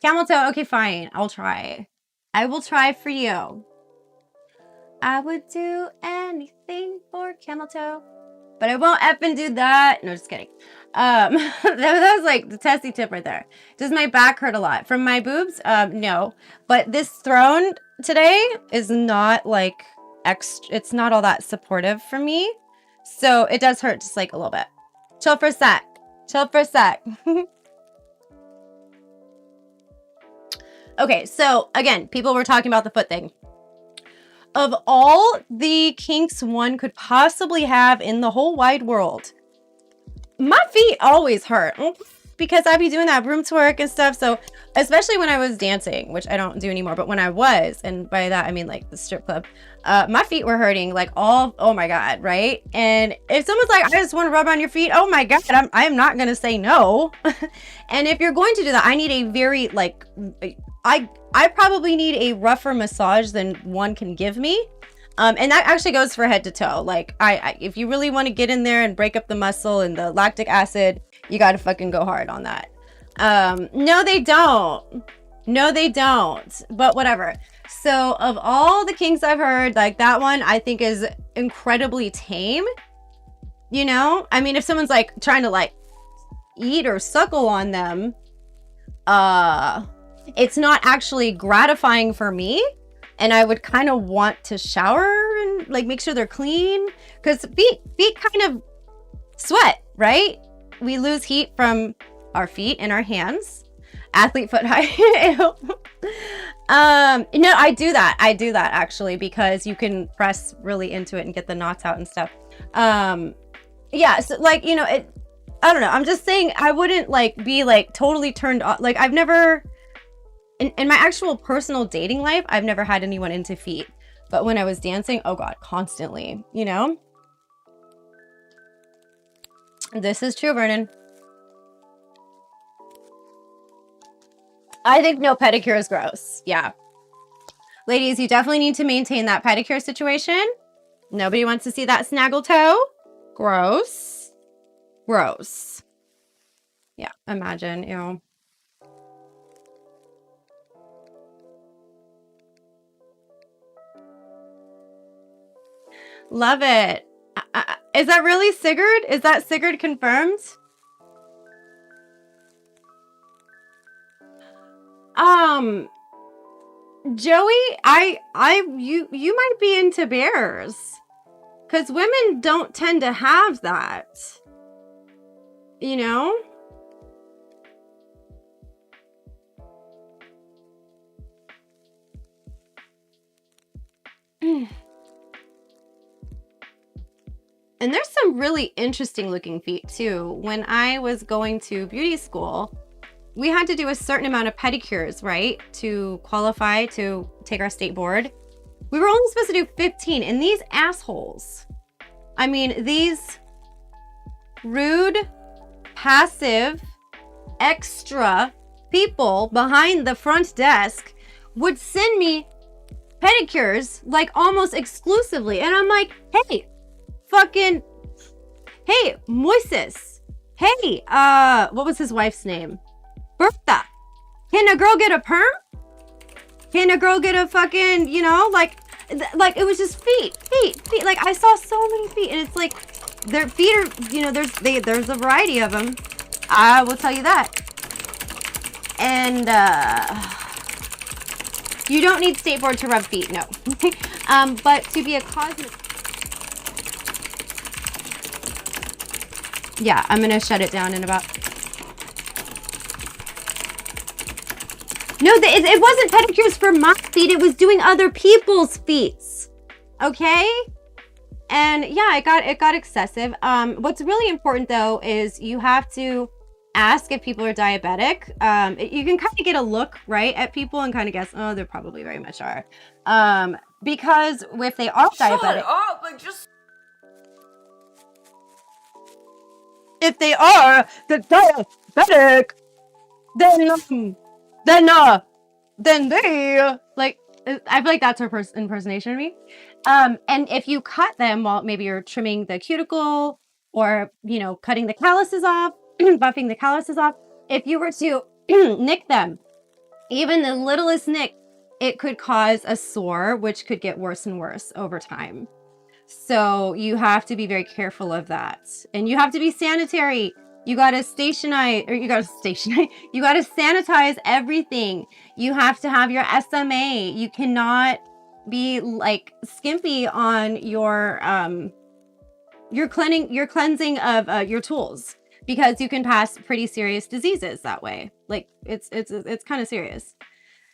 Camel toe, okay, fine. I'll try. I will try for you. I would do anything for camel toe, but I won't effing do that. No, just kidding. That was like the testy tip right there. Does my back hurt a lot from my boobs? No, but this throne today is not like extra. It's not all that supportive for me. So it does hurt just like a little bit. Chill for a sec. Chill for a sec. Okay, so again, people were talking about the foot thing. Of all the kinks one could possibly have in the whole wide world, my feet always hurt because I'd be doing that room twerk and stuff. So especially when I was dancing, which I don't do anymore, but when I was, and by that I mean like the strip club, my feet were hurting like oh my God, right? And if someone's like, I just want to rub on your feet, oh my God, I'm not gonna say no. And if you're going to do that, I need a very like, I probably need a rougher massage than one can give me. And that actually goes for head to toe. Like if you really want to get in there and break up the muscle and the lactic acid, you got to fucking go hard on that. No, they don't. No, they don't. But whatever. So of all the kinks I've heard, like that one I think is incredibly tame. You know, I mean, if someone's like trying to like eat or suckle on them, it's not actually gratifying for me. And I would kind of want to shower and like make sure they're clean, because feet kind of sweat, right? We lose heat from our feet and our hands. Athlete foot high. No, I do that actually, because you can press really into it and get the knots out and stuff. Yeah, so like, you know, I don't know. I'm just saying I wouldn't like be like totally turned off. Like I've never, in my actual personal dating life, I've never had anyone into feet. But when I was dancing, oh God, constantly, you know? This is true, Vernon. I think no pedicure is gross. Yeah. Ladies, you definitely need to maintain that pedicure situation. Nobody wants to see that snaggle toe. Gross. Gross. Yeah, imagine, you know. Love it. Is that really Sigurd? Is that Sigurd confirmed? Joey, you might be into bears, because women don't tend to have that, you know? And there's some really interesting looking feet too. When I was going to beauty school, we had to do a certain amount of pedicures, right? To qualify to take our state board. We were only supposed to do 15, and these assholes, I mean, these rude, passive, extra people behind the front desk would send me pedicures like almost exclusively. And I'm like, hey, fucking, hey, Moises. Hey, what was his wife's name? Bertha, can a girl get a perm? Can a girl get a fucking, you know, like it was just feet. Like I saw so many feet, and it's like their feet are, you know, there's a variety of them. I will tell you that. And you don't need skateboard to rub feet, no. But to be a cosmetic. Yeah, I'm gonna shut it down in about. No, it wasn't pedicures for my feet. It was doing other people's feet. Okay? And yeah, it got excessive. What's really important though is you have to ask if people are diabetic. You can kind of get a look, right, at people and kind of guess, oh, they probably very much are. Because if they are diabetic. Shut up, like just. If they are the diabetic, then they like. I feel like that's her impersonation of me. And if you cut them while maybe you're trimming the cuticle or, you know, cutting the calluses off, buffing the calluses off, if you were to nick them, even the littlest nick, it could cause a sore, which could get worse and worse over time. So you have to be very careful of that. And you have to be sanitary. You gotta you gotta sanitize everything. You have to have your SMA. You cannot be like skimpy on your cleansing of your tools, because you can pass pretty serious diseases that way. Like it's kind of serious.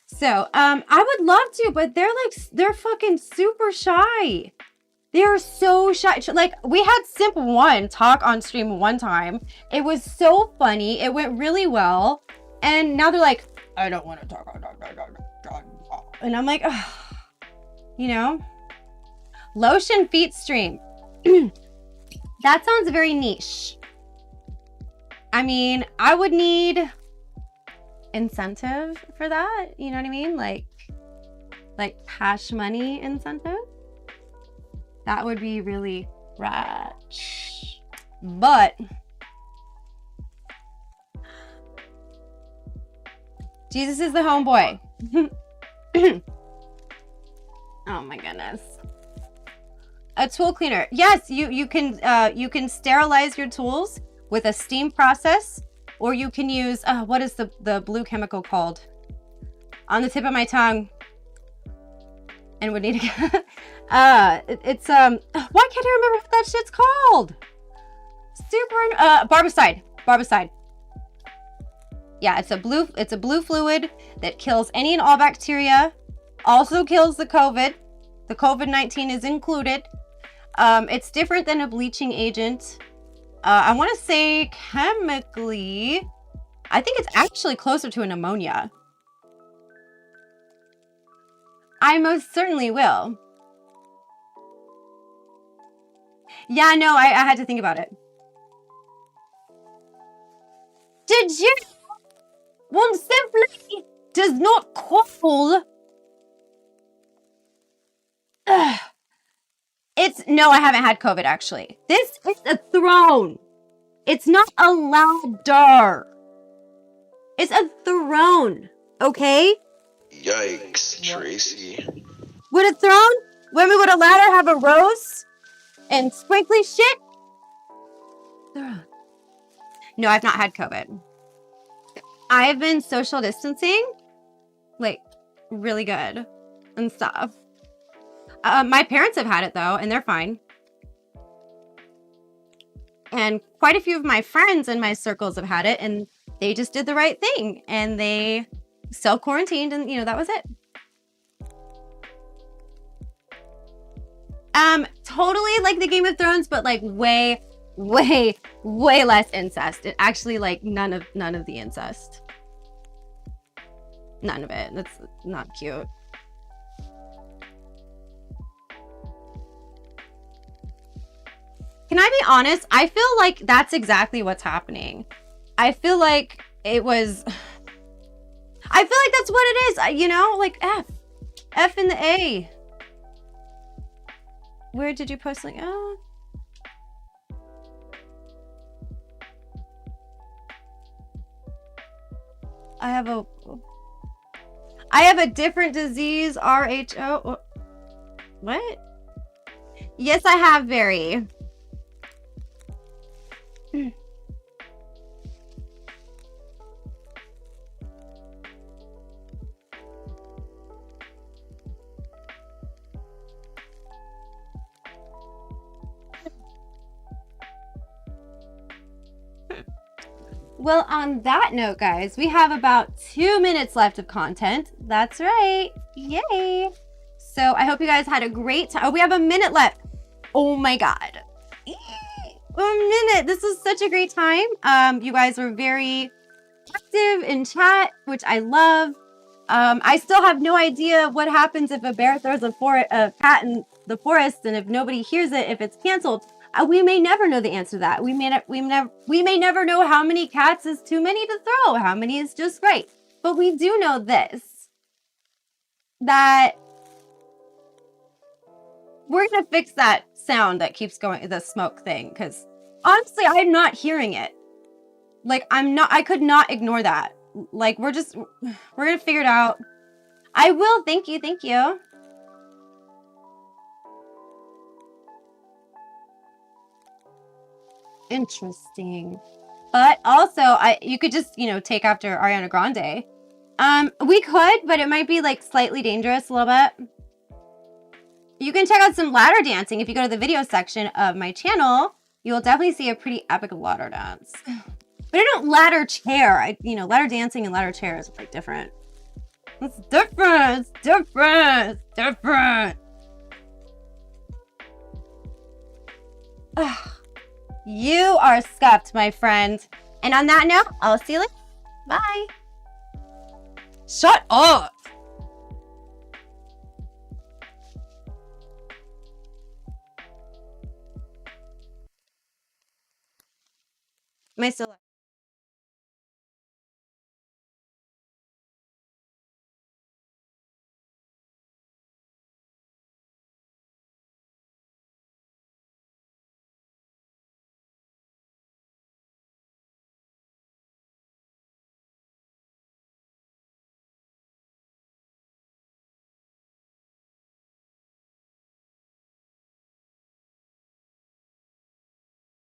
So I would love to, but they're fucking super shy. They are so shy. Like, we had Simp One talk on stream one time. It was so funny. It went really well. And now they're like, I don't want to talk. And I'm like, ugh. You know? Lotion feet stream. That sounds very niche. I mean, I would need incentive for that. You know what I mean? Like cash money incentive. That would be really rad. But Jesus is the homeboy. Oh my goodness. A tool cleaner. Yes, you can sterilize your tools with a steam process, or you can use what is the blue chemical called? On the tip of my tongue. And would need to it's why can't I remember what that shit's called? Barbicide. Yeah, it's a blue fluid that kills any and all bacteria, also kills the COVID. The COVID-19 is included. It's different than a bleaching agent. I want to say chemically, I think it's actually closer to an ammonia. I most certainly will. Yeah, no, I had to think about it. Did you? One simply does not call. No, I haven't had COVID actually. This is a throne. It's not a ladder. It's a throne, okay? Yikes, Tracy. Would a throne? Would a ladder have a rose and sprinkly shit? No, I've not had COVID. I've been social distancing, like, really good and stuff. My parents have had it though, and they're fine. And quite a few of my friends in my circles have had it, and they just did the right thing, and they self-quarantined, and you know, that was it. Totally like the Game of Thrones, but like way less incest. It actually, like, none of the incest. None of it. That's not cute. Can I be honest? I feel like that's exactly what's happening. I feel like it was... I feel like that's what it is, you know? Like F in the A. Where did you post like, oh. I have a different disease, RHO. What? Yes, I have, very. Well, on that note, guys, we have about 2 minutes left of content. That's right. Yay. So I hope you guys had a great time. Oh, we have a minute left. Oh my God. A minute. This was such a great time. You guys were very active in chat, which I love. I still have no idea what happens if a bear throws a cat in the forest, and if nobody hears it, if it's canceled. We may never know the answer to that. We may never know how many cats is too many to throw, how many is just right. But we do know this, that we're gonna fix that sound that keeps going, the smoke thing, because honestly, I'm not hearing it. Like, I could not ignore that. Like, we're gonna figure it out. I will. Thank you. Thank you. Interesting. But also, you could just, take after Ariana Grande. We could, but it might be like slightly dangerous a little bit. You can check out some ladder dancing if you go to the video section of my channel. You will definitely see a pretty epic ladder dance. But I don't ladder chair. Ladder dancing and ladder chair is like different. It's different. It's different. It's different. You are scuffed, my friend. And on that note, I'll see you later. Bye. Shut up. Am I still